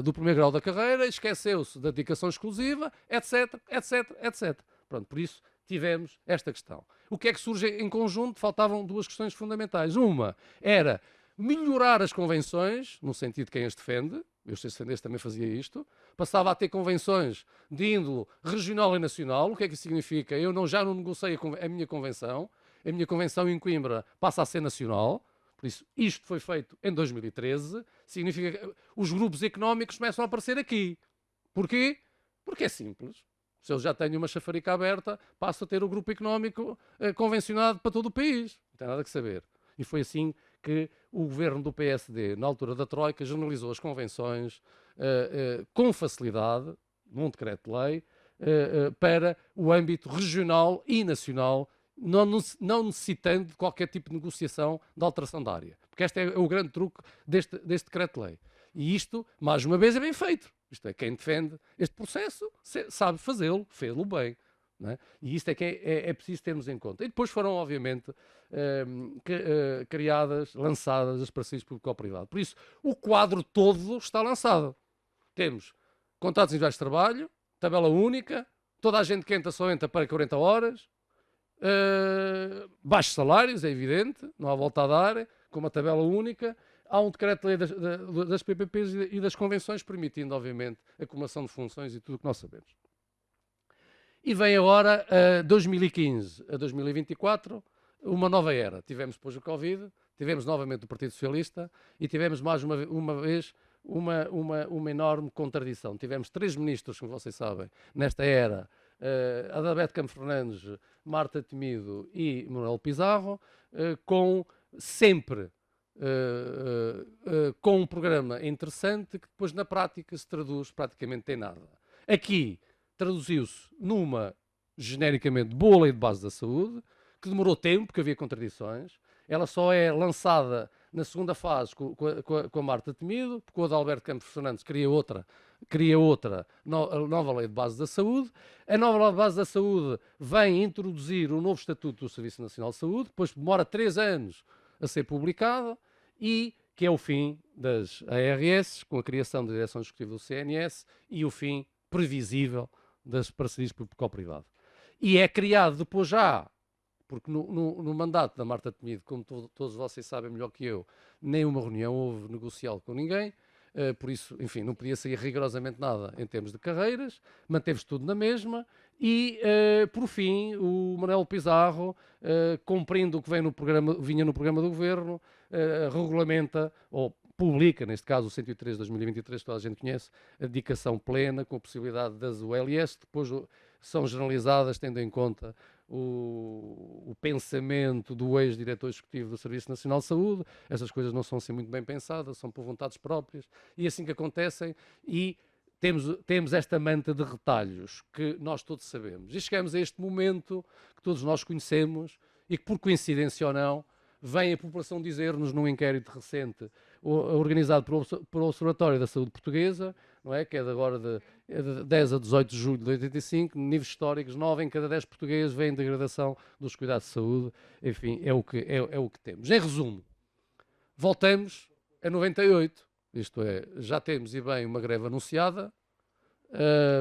do primeiro grau da carreira, esqueceu-se da dedicação exclusiva, etc, etc, etc. Pronto, por isso tivemos esta questão. O que é que surge em conjunto? Faltavam 2 questões fundamentais. Uma era melhorar as convenções, no sentido de quem as defende, eu sei se também fazia isto, passava a ter convenções de índole regional e nacional. O que é que isso significa? Eu já não negociei a minha convenção em Coimbra passa a ser nacional, por isso isto foi feito em 2013, significa que os grupos económicos começam a aparecer aqui. Porquê? Porque é simples. Se eu já tenho uma chafarica aberta, passo a ter o grupo económico convencionado para todo o país. Não tem nada que saber. E foi assim que o governo do PSD, na altura da Troika, generalizou as convenções com facilidade, num decreto-lei, para o âmbito regional e nacional, não necessitando de qualquer tipo de negociação de alteração da área. Porque este é o grande truque deste decreto-lei. E isto, mais uma vez, é bem feito. Isto é, quem defende este processo sabe fazê-lo, fê-lo bem. Não é? E isto é que é preciso termos em conta. E depois foram, obviamente, criadas, lançadas as parcerias público-privado. Por isso, o quadro todo está lançado. Temos contratos individuais de trabalho, tabela única, toda a gente que entra só entra para 40 horas, baixos salários, é evidente, não há volta a dar, com uma tabela única. Há um decreto-lei das PPPs e das convenções, permitindo, obviamente, a acumulação de funções e tudo o que nós sabemos. E vem agora, 2015 a 2024, uma nova era. Tivemos depois o Covid, tivemos novamente o Partido Socialista e tivemos mais uma vez uma enorme contradição. Tivemos 3 ministros, como vocês sabem, nesta era, Adalberto Campos Fernandes, Marta Temido e Manuel Pizarro, com sempre com um programa interessante que depois na prática se traduz praticamente em nada. Aqui traduziu-se numa genericamente boa lei de base da saúde, que demorou tempo, porque havia contradições. Ela só é lançada na segunda fase com a Marta Temido, porque o Adalberto Campos Fernandes cria outra nova lei de base da saúde. A nova lei de base da saúde vem introduzir o novo Estatuto do Serviço Nacional de Saúde, depois demora 3 anos a ser publicado, e que é o fim das ARS, com a criação da Direção Executiva do CNS e o fim previsível das parcerias público-privado. E é criado depois já, porque no mandato da Marta Temido, como todos vocês sabem melhor que eu, nenhuma reunião houve negocial com ninguém, por isso, enfim, não podia sair rigorosamente nada em termos de carreiras, manteve-se tudo na mesma e, por fim, o Manuel Pizarro, cumprindo o que vinha no programa do Governo, regulamenta, ou publica, neste caso o 103 de 2023, que toda a gente conhece, a dedicação plena, com a possibilidade das ULS, depois são generalizadas, tendo em conta o pensamento do ex-diretor executivo do Serviço Nacional de Saúde. Essas coisas não são assim muito bem pensadas, são por vontades próprias, e assim que acontecem, e temos esta manta de retalhos que nós todos sabemos. E chegamos a este momento que todos nós conhecemos e que, por coincidência ou não, vem a população dizer-nos num inquérito recente organizado pelo Observatório da Saúde Portuguesa, não é? Que é de agora de 10 a 18 de julho de 85, níveis históricos, 9 em cada 10 portugueses vêm degradação dos cuidados de saúde. Enfim, é o que temos. Em resumo, voltamos a 98, isto é, já temos e bem uma greve anunciada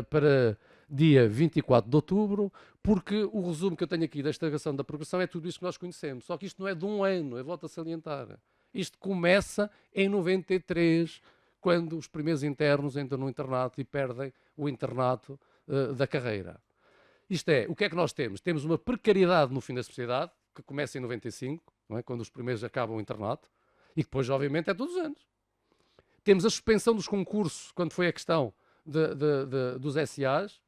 para dia 24 de outubro, porque o resumo que eu tenho aqui da estagnação da progressão é tudo isto que nós conhecemos. Só que isto não é de um ano, eu volto a salientar. Isto começa em 93, quando os primeiros internos entram no internato e perdem o internato da carreira. Isto é, o que é que nós temos? Temos uma precariedade no fim da sociedade, que começa em 95, não é? Quando os primeiros acabam o internato, e depois, obviamente, é todos os anos. Temos a suspensão dos concursos, quando foi a questão dos SAs.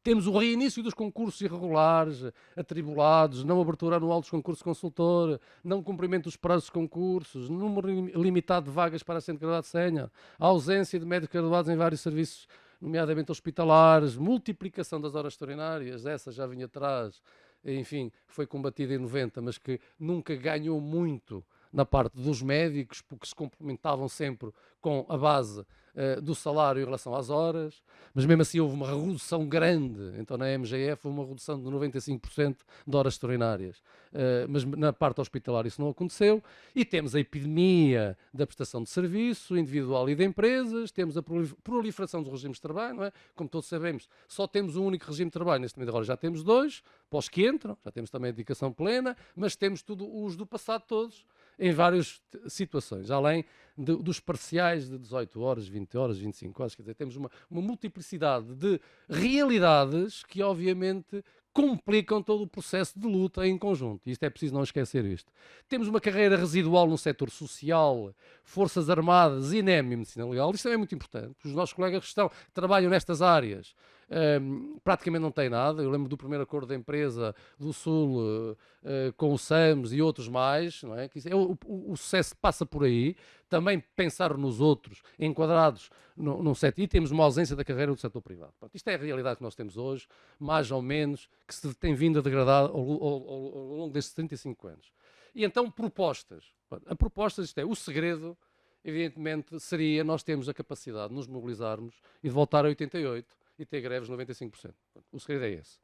Temos o reinício dos concursos irregulares, atribulados, não abertura anual dos concursos de consultor, não cumprimento dos prazos de concursos, número limitado de vagas para assento graduado de sénior, a ausência de médicos graduados em vários serviços, nomeadamente hospitalares, multiplicação das horas extraordinárias, essa já vinha atrás, enfim, foi combatida em 90, mas que nunca ganhou muito na parte dos médicos, porque se complementavam sempre com a base do salário em relação às horas, mas mesmo assim houve uma redução grande. Então na MGF houve uma redução de 95% de horas extraordinárias, mas na parte hospitalar isso não aconteceu. E temos a epidemia da prestação de serviço individual e de empresas, temos a proliferação dos regimes de trabalho, não é? Como todos sabemos, só temos um único regime de trabalho, neste momento agora já temos 2, para os que entram, já temos também a dedicação plena, mas temos tudo os do passado todos. em várias situações, além dos parciais de 18 horas, 20 horas, 25 horas, quer dizer, temos uma multiplicidade de realidades que, obviamente, complicam todo o processo de luta em conjunto. Isto é preciso não esquecer isto. Temos uma carreira residual no setor social, Forças Armadas e NEM e Medicina Legal. Isto também é muito importante. Os nossos colegas que trabalham nestas áreas praticamente não têm nada. Eu lembro do primeiro acordo da empresa do Sul com o SAMS e outros mais. Não é? O sucesso passa por aí. Também pensar nos outros enquadrados num setor. E temos uma ausência da carreira do setor privado. Pronto, isto é a realidade que nós temos hoje, mais ou menos, que se tem vindo a degradar ao longo destes 35 anos. E então, propostas. A proposta, isto é, o segredo, evidentemente, seria nós termos a capacidade de nos mobilizarmos e de voltar a 88 e ter greves de 95%. O segredo é esse.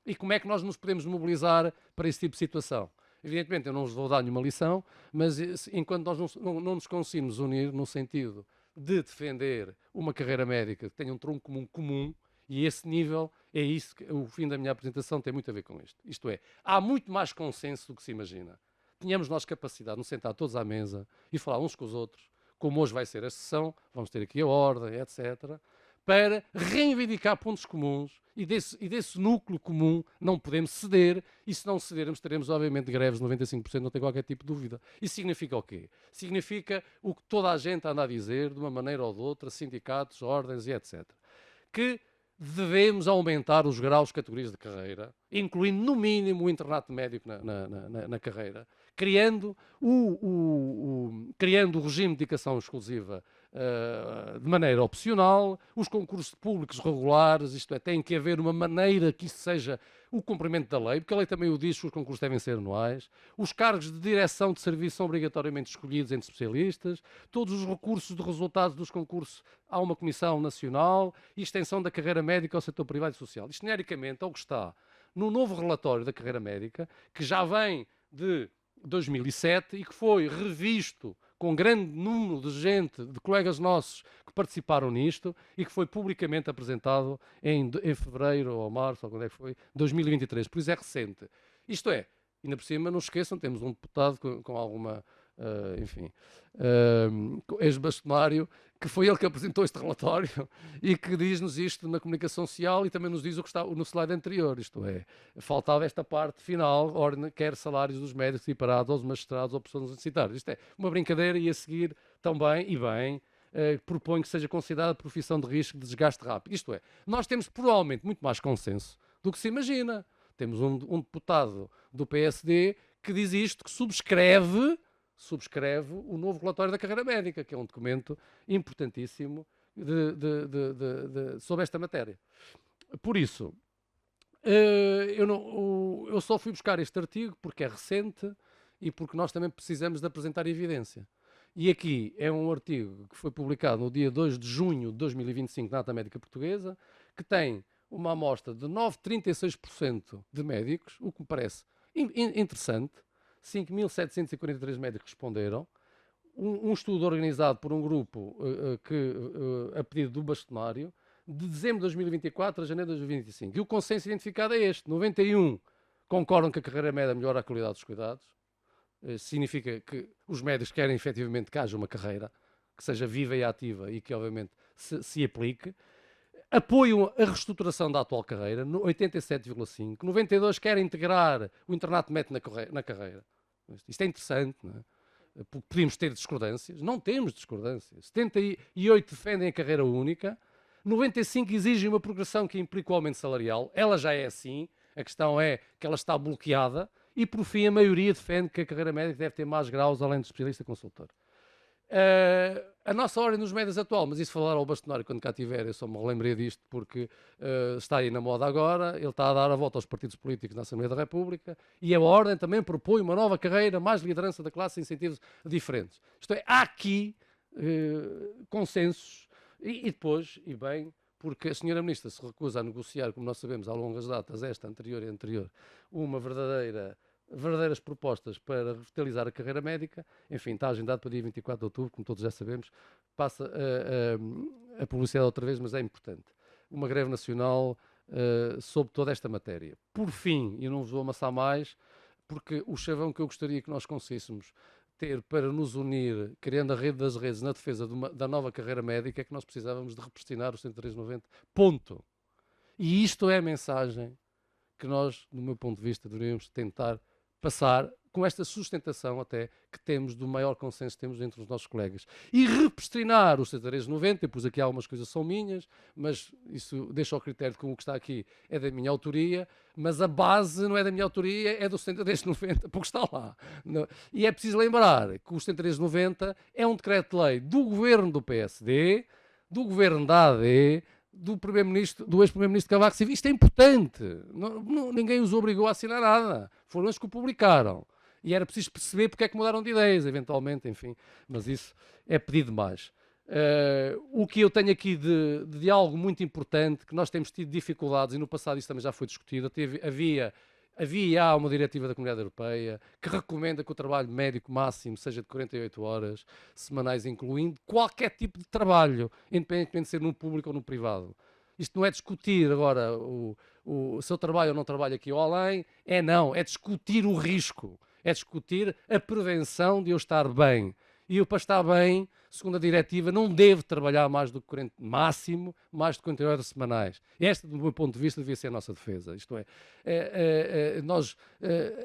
E como é que nós nos podemos mobilizar para esse tipo de situação? Evidentemente, eu não vos vou dar nenhuma lição, mas enquanto nós não nos conseguimos unir no sentido de defender uma carreira médica que tenha um tronco comum, e esse nível é isso que o fim da minha apresentação tem muito a ver com isto. Isto é, há muito mais consenso do que se imagina. Tínhamos nós capacidade de nos sentar todos à mesa e falar uns com os outros, como hoje vai ser a sessão, vamos ter aqui a ordem, etc., para reivindicar pontos comuns e desse núcleo comum não podemos ceder, e se não cedermos teremos obviamente greves de 95%, não tem qualquer tipo de dúvida. Isso significa o quê? Significa o que toda a gente anda a dizer, de uma maneira ou de outra, sindicatos, ordens e etc., que devemos aumentar os graus de categorias de carreira, incluindo no mínimo o internato médico na carreira, criando criando o regime de dedicação exclusiva de maneira opcional, os concursos públicos regulares, isto é, tem que haver uma maneira que isso seja o cumprimento da lei, porque a lei também o diz que os concursos devem ser anuais, os cargos de direção de serviço são obrigatoriamente escolhidos entre especialistas, todos os recursos de resultados dos concursos há uma comissão nacional e extensão da carreira médica ao setor privado e social. Isto, genericamente, é o que está no novo relatório da carreira médica, que já vem de 2007 e que foi revisto com grande número de gente, de colegas nossos que participaram nisto e que foi publicamente apresentado em fevereiro ou março, ou quando é que foi, 2023. Por isso é recente. Isto é, ainda por cima, não esqueçam, temos um deputado com alguma, ex-bastonário, que foi ele que apresentou este relatório e que diz-nos isto na comunicação social e também nos diz o que está no slide anterior, isto é, faltava esta parte final, quer salários dos médicos equiparados aos magistrados ou pessoas universitárias. Isto é uma brincadeira e a seguir também, e bem, propõe que seja considerada profissão de risco de desgaste rápido. Isto é, nós temos provavelmente muito mais consenso do que se imagina. Temos um deputado do PSD que diz isto, que subscreve o novo relatório da carreira médica, que é um documento importantíssimo sobre esta matéria. Por isso, eu só fui buscar este artigo porque é recente e porque nós também precisamos de apresentar evidência. E aqui é um artigo que foi publicado no dia 2 de junho de 2025 na Ata Médica Portuguesa, que tem uma amostra de 9,36% de médicos, o que me parece interessante. 5.743 médicos responderam. Um estudo organizado por um grupo a pedido do bastonário, de dezembro de 2024 a janeiro de 2025. E o consenso identificado é este. 91 concordam que a carreira médica melhora a qualidade dos cuidados. Significa que os médicos querem efetivamente que haja uma carreira que seja viva e ativa e que obviamente se aplique. Apoiam a reestruturação da atual carreira, 87,5%. 92% querem integrar o internato médico na carreira. Isto é interessante, não é? Porque podemos ter discordâncias. Não temos discordâncias. 78% defendem a carreira única. 95% exigem uma progressão que implica o aumento salarial. Ela já é assim. A questão é que ela está bloqueada. E, por fim, a maioria defende que a carreira médica deve ter mais graus além de especialista e consultor. A nossa ordem nos médios atual, mas isso falar ao bastonário quando cá tiver, eu só me relembrei disto porque está aí na moda agora, ele está a dar a volta aos partidos políticos na Assembleia da República e a ordem também propõe uma nova carreira, mais liderança da classe, incentivos diferentes. Isto é, há aqui consensos e depois, e bem, porque a senhora Ministra se recusa a negociar, como nós sabemos, há longas datas, esta anterior e anterior, uma verdadeiras propostas para revitalizar a carreira médica. Enfim, está agendado para dia 24 de outubro, como todos já sabemos. Passa a publicidade outra vez, mas é importante. Uma greve nacional sobre toda esta matéria. Por fim, e não vos vou amassar mais, porque o chavão que eu gostaria que nós conseguíssemos ter para nos unir, criando a rede das redes na defesa da nova carreira médica, é que nós precisávamos de repristinar os 7390. Ponto. E isto é a mensagem que nós, do meu ponto de vista, deveríamos tentar passar com esta sustentação até que temos do maior consenso que temos entre os nossos colegas. E repristinar os 7390, pois aqui há algumas coisas que são minhas, mas isso deixa ao critério de que o que está aqui é da minha autoria, mas a base não é da minha autoria, é do 7390, porque está lá. E é preciso lembrar que o 7390 é um decreto-lei do governo do PSD, do governo da AD, do primeiro-ministro, do ex-primeiro-ministro Cavaco Silva. Isto é importante. Ninguém os obrigou a assinar nada. Foram eles que o publicaram. E era preciso perceber porque é que mudaram de ideias, eventualmente, enfim. Mas isso é pedir demais. O que eu tenho aqui de algo muito importante, que nós temos tido dificuldades, e no passado isso também já foi discutido, havia uma diretiva da Comunidade Europeia que recomenda que o trabalho médico máximo seja de 48 horas semanais, incluindo qualquer tipo de trabalho, independentemente de ser no público ou no privado. Isto não é discutir agora o seu trabalho ou não trabalho aqui ou além, é discutir o risco, é discutir a prevenção de eu estar bem. E eu, para estar bem, segundo a diretiva, não devo trabalhar mais do que 40, máximo, mais de 40 horas semanais. Esta, do meu ponto de vista, devia ser a nossa defesa. Isto é, nós,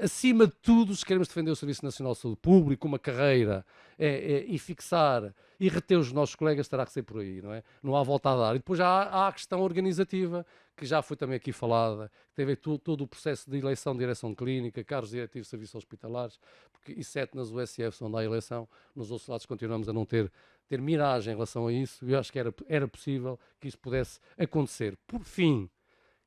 acima de tudo, se queremos defender o Serviço Nacional de Saúde Público, uma carreira, e fixar e reter os nossos colegas, terá que ser por aí, não é? Não há volta a dar. E depois há a questão organizativa, que já foi também aqui falada, que tem a ver todo o processo de eleição de direção clínica, cargos diretivos de serviços hospitalares, porque, exceto nas USFs, onde há eleição, nos outros lados continuamos a não ter miragem em relação a isso, e eu acho que era possível que isso pudesse acontecer. Por fim,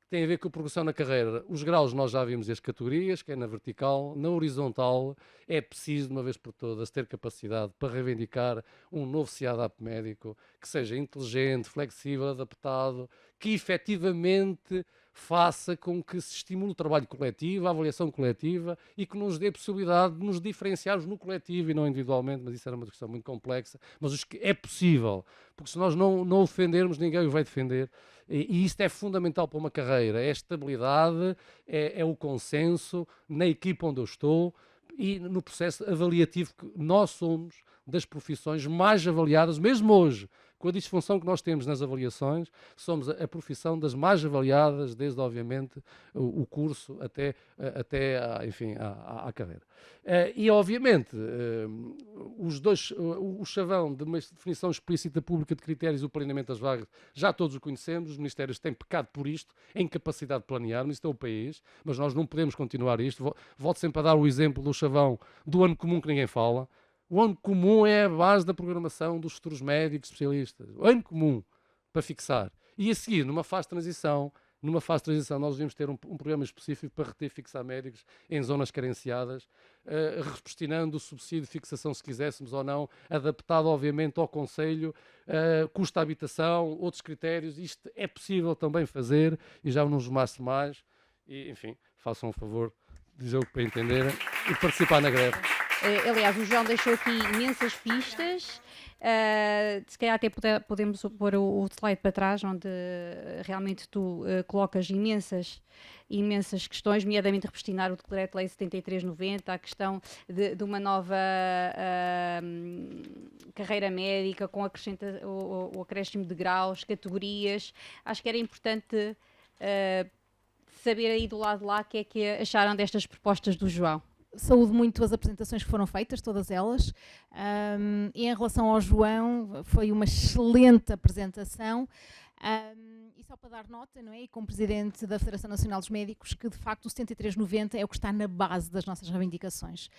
tem a ver com a progressão na carreira. Os graus nós já vimos as categorias, que é na vertical. Na horizontal é preciso, de uma vez por todas, ter capacidade para reivindicar um novo CIADAP médico que seja inteligente, flexível, adaptado, que efetivamente faça com que se estimule o trabalho coletivo, a avaliação coletiva e que nos dê a possibilidade de nos diferenciarmos no coletivo e não individualmente, mas isso era uma questão muito complexa, mas é possível, porque se nós não o defendermos, ninguém o vai defender. E isto é fundamental para uma carreira, é a estabilidade, é o consenso na equipa onde eu estou e no processo avaliativo que nós somos das profissões mais avaliadas, mesmo hoje, com a disfunção que nós temos nas avaliações, somos a profissão das mais avaliadas, desde, obviamente, o curso até à carreira. E, obviamente, o chavão de uma definição explícita pública de critérios e o planeamento das vagas, já todos o conhecemos, os ministérios têm pecado por isto, a incapacidade de planear, isto é o país, mas nós não podemos continuar isto. Volto sempre a dar o exemplo do chavão do ano comum que ninguém fala. O ano comum é a base da programação dos futuros médicos especialistas. O ano comum, para fixar. E a seguir, numa fase de transição, nós devemos ter um programa específico para reter e fixar médicos em zonas carenciadas, represtinando o subsídio de fixação, se quiséssemos ou não, adaptado, obviamente, ao concelho, custo de habitação, outros critérios. Isto é possível também fazer e já não nos maço mais. E, enfim, façam um favor de dizer o que para entenderem e participar na greve. Aliás, o João deixou aqui imensas pistas, se calhar até podemos pôr o slide para trás, onde realmente tu colocas imensas questões, nomeadamente repristinar o Decreto-Lei 7390, a questão de uma nova carreira médica com o acréscimo de graus, categorias. Acho que era importante saber aí do lado de lá o que é que acharam destas propostas do João. Saúdo muito as apresentações que foram feitas, todas elas. E em relação ao João, foi uma excelente apresentação. E só para dar nota, não é? E como Presidente da Federação Nacional dos Médicos, que de facto o 7390 é o que está na base das nossas reivindicações.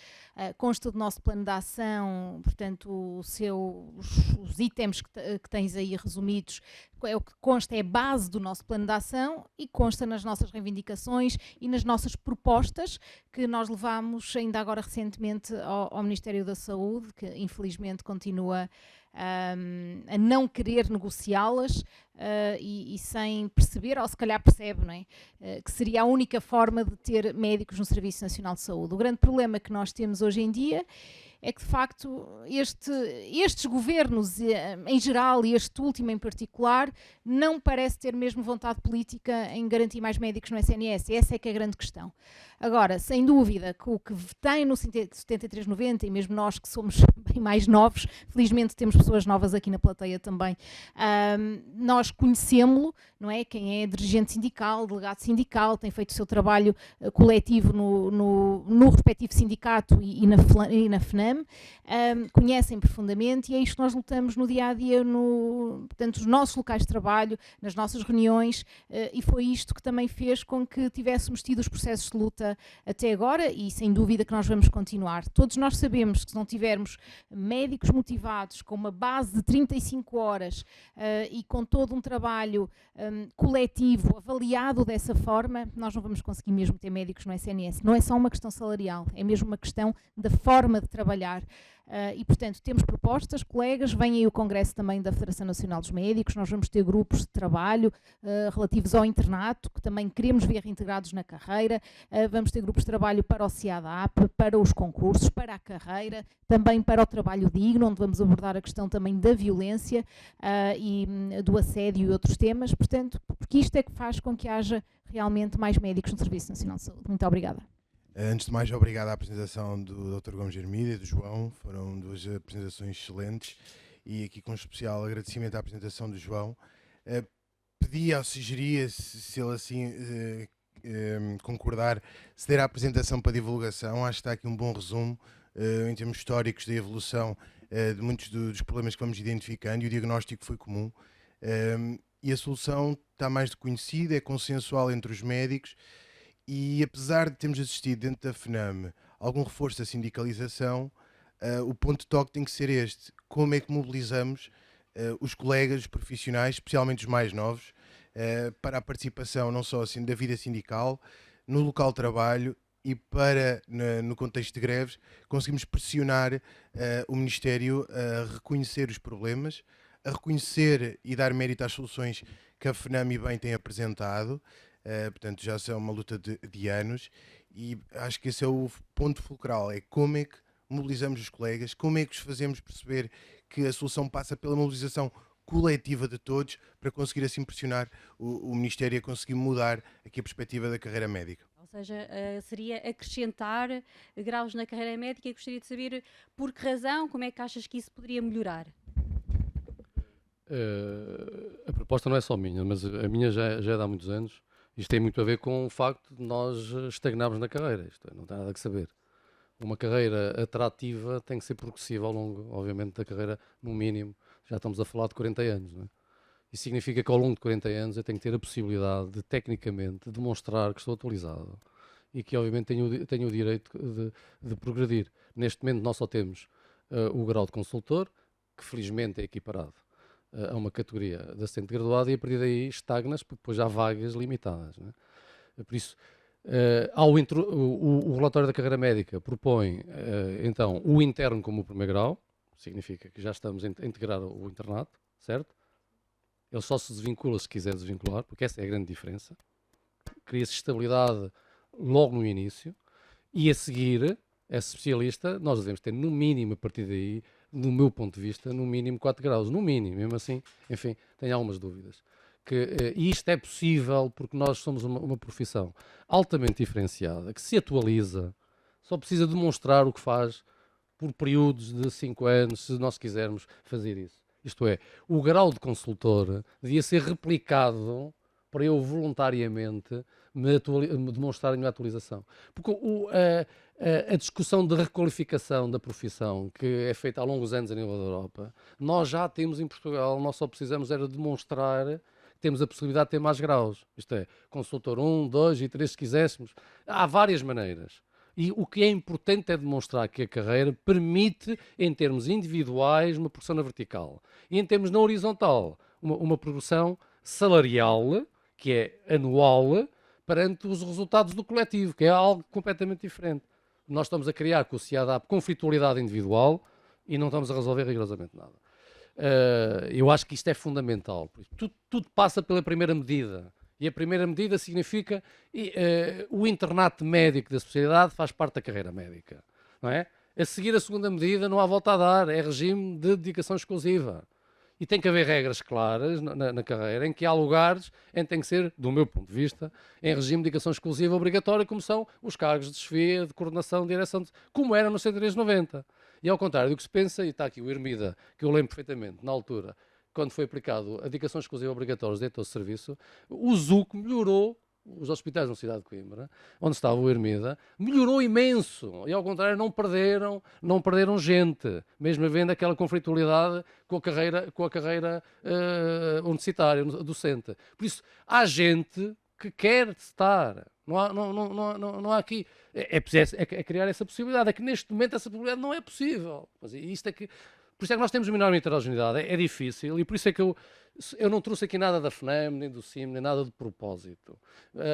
Consta do nosso plano de ação, portanto, os itens que tens aí resumidos, é o que consta, é a base do nosso plano de ação e consta nas nossas reivindicações e nas nossas propostas que nós levámos ainda agora recentemente ao Ministério da Saúde, que infelizmente continua a não querer negociá-las e sem perceber, ou se calhar percebe, não é? Que seria a única forma de ter médicos no Serviço Nacional de Saúde. O grande problema que nós temos hoje em dia é que de facto estes governos em geral e este último em particular não parece ter mesmo vontade política em garantir mais médicos no SNS. Essa é que é a grande questão. Agora, sem dúvida, que o que tem no 7390, e mesmo nós que somos bem mais novos, felizmente temos pessoas novas aqui na plateia também, nós conhecemos-lo, não é? Quem é dirigente sindical, delegado sindical, tem feito o seu trabalho coletivo no respectivo sindicato e na FNAM, conhecem profundamente, e é isto que nós lutamos no dia-a-dia, portanto, nos nossos locais de trabalho, nas nossas reuniões, e foi isto que também fez com que tivéssemos tido os processos de luta até agora, e sem dúvida que nós vamos continuar. Todos nós sabemos que se não tivermos médicos motivados, com uma base de 35 horas e com todo um trabalho coletivo, avaliado dessa forma, nós não vamos conseguir mesmo ter médicos no SNS. Não é só uma questão salarial, é mesmo uma questão da forma de trabalhar. E, portanto, temos propostas, colegas, vem aí o congresso também da Federação Nacional dos Médicos, nós vamos ter grupos de trabalho relativos ao internato, que também queremos ver reintegrados na carreira, vamos ter grupos de trabalho para o CIADAP, para os concursos, para a carreira, também para o trabalho digno, onde vamos abordar a questão também da violência e do assédio e outros temas, portanto, porque isto é que faz com que haja realmente mais médicos no Serviço Nacional de Saúde. Muito obrigada. Antes de mais, obrigado à apresentação do Dr. Gomes Hermida e do João, foram duas apresentações excelentes, e aqui com especial agradecimento à apresentação do João. Pedia ou sugeria, se ele assim concordar, ceder a apresentação para divulgação. Acho que está aqui um bom resumo em termos históricos da evolução de muitos dos problemas que vamos identificando, e o diagnóstico foi comum, e a solução está mais do que conhecida, é consensual entre os médicos. E apesar de termos assistido dentro da FNAM algum reforço da sindicalização, o ponto de toque tem que ser este: como é que mobilizamos os colegas, os profissionais, especialmente os mais novos, para a participação não só assim da vida sindical, no local de trabalho, e para, no contexto de greves, conseguimos pressionar o Ministério a reconhecer os problemas, a reconhecer e dar mérito às soluções que a FNAM e bem tem apresentado. Portanto, já é uma luta de anos, e acho que esse é o ponto fulcral: é como é que mobilizamos os colegas, como é que os fazemos perceber que a solução passa pela mobilização coletiva de todos, para conseguir assim pressionar o Ministério a conseguir mudar aqui a perspectiva da carreira médica. Ou seja, seria acrescentar graus na carreira médica, e gostaria de saber por que razão, como é que achas que isso poderia melhorar? A proposta não é só minha, mas a minha já é de há muitos anos. Isto tem muito a ver com o facto de nós estagnarmos na carreira. Isto não tem nada que saber. Uma carreira atrativa tem que ser progressiva ao longo, obviamente, da carreira, no mínimo. Já estamos a falar de 40 anos, não é? Isso significa que ao longo de 40 anos eu tenho que ter a possibilidade de, tecnicamente, demonstrar que estou atualizado e que, obviamente, tenho o direito de progredir. Neste momento nós só temos o grau de consultor, que felizmente é equiparado a uma categoria de assistente graduado, e a partir daí estagnas, porque depois há vagas limitadas, não é? Por isso, o relatório da carreira médica propõe então o interno como o primeiro grau, significa que já estamos a integrar o internato, certo? Ele só se desvincula se quiser desvincular, porque essa é a grande diferença. Cria-se estabilidade logo no início, e a seguir, esse especialista, nós devemos ter no mínimo, a partir daí, do meu ponto de vista, no mínimo 4 graus, no mínimo, mesmo assim, enfim, tenho algumas dúvidas. E isto é possível porque nós somos uma profissão altamente diferenciada, que se atualiza, só precisa demonstrar o que faz por períodos de 5 anos, se nós quisermos fazer isso. Isto é, o grau de consultor devia ser replicado para eu voluntariamente me demonstrar a minha atualização. Porque a discussão de requalificação da profissão, que é feita ao longo dos anos a nível da Europa, nós já temos em Portugal, nós só precisamos era demonstrar que temos a possibilidade de ter mais graus. Isto é, consultor 1, 2 e 3, se quiséssemos. Há várias maneiras. E o que é importante é demonstrar que a carreira permite, em termos individuais, uma progressão na vertical. E em termos na horizontal, uma progressão salarial, que é anual, perante os resultados do coletivo, que é algo completamente diferente. Nós estamos a criar com o CIADAP conflitualidade individual e não estamos a resolver rigorosamente nada. Eu acho que isto é fundamental. Tudo passa pela primeira medida. E a primeira medida significa o internato médico da especialidade faz parte da carreira médica. Não é? A seguir a segunda medida não há volta a dar, é regime de dedicação exclusiva. E tem que haver regras claras na carreira, em que há lugares em que tem que ser, do meu ponto de vista, em regime de dedicação exclusiva obrigatória, como são os cargos de chefia, de coordenação, de direção, como era no 103/90. E ao contrário do que se pensa, e está aqui o Hermida, que eu lembro perfeitamente, na altura, quando foi aplicado a dedicação exclusiva obrigatória dos diretores de serviço, o ZUC melhorou. Os hospitais na cidade de Coimbra, onde estava o Hermida, melhorou imenso. E ao contrário, não perderam gente, mesmo havendo aquela conflitualidade com a carreira universitária, docente. Por isso, há gente que quer estar. Não há aqui. É criar essa possibilidade. É que neste momento essa possibilidade não é possível. Mas isto é que. Por isso é que nós temos uma enorme heterogeneidade, é difícil, e por isso é que eu não trouxe aqui nada da FNAM, nem do CIM, nem nada de propósito.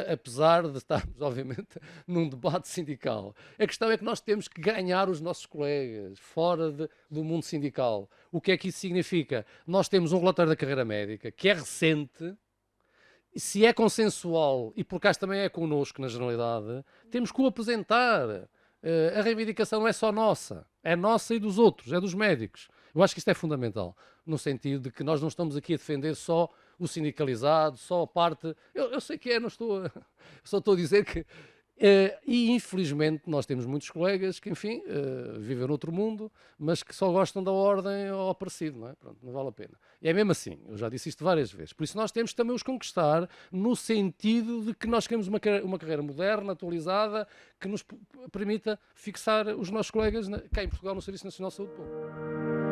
Apesar de estarmos, obviamente, num debate sindical. A questão é que nós temos que ganhar os nossos colegas fora do mundo sindical. O que é que isso significa? Nós temos um relatório da carreira médica que é recente, e se é consensual, e por acaso também é connosco na generalidade, temos que o apresentar. A reivindicação não é só nossa, é nossa e dos outros, é dos médicos. Eu acho que isto é fundamental, no sentido de que nós não estamos aqui a defender só o sindicalizado, só a parte... Eu sei que não estou... Só estou a dizer que... e infelizmente nós temos muitos colegas que, enfim, vivem noutro mundo, mas que só gostam da ordem ou parecido, não é? Pronto, não vale a pena. E é mesmo assim, eu já disse isto várias vezes. Por isso nós temos também os conquistar no sentido de que nós queremos uma carreira moderna, atualizada, que nos permita fixar os nossos colegas cá em Portugal no Serviço Nacional de Saúde Pública.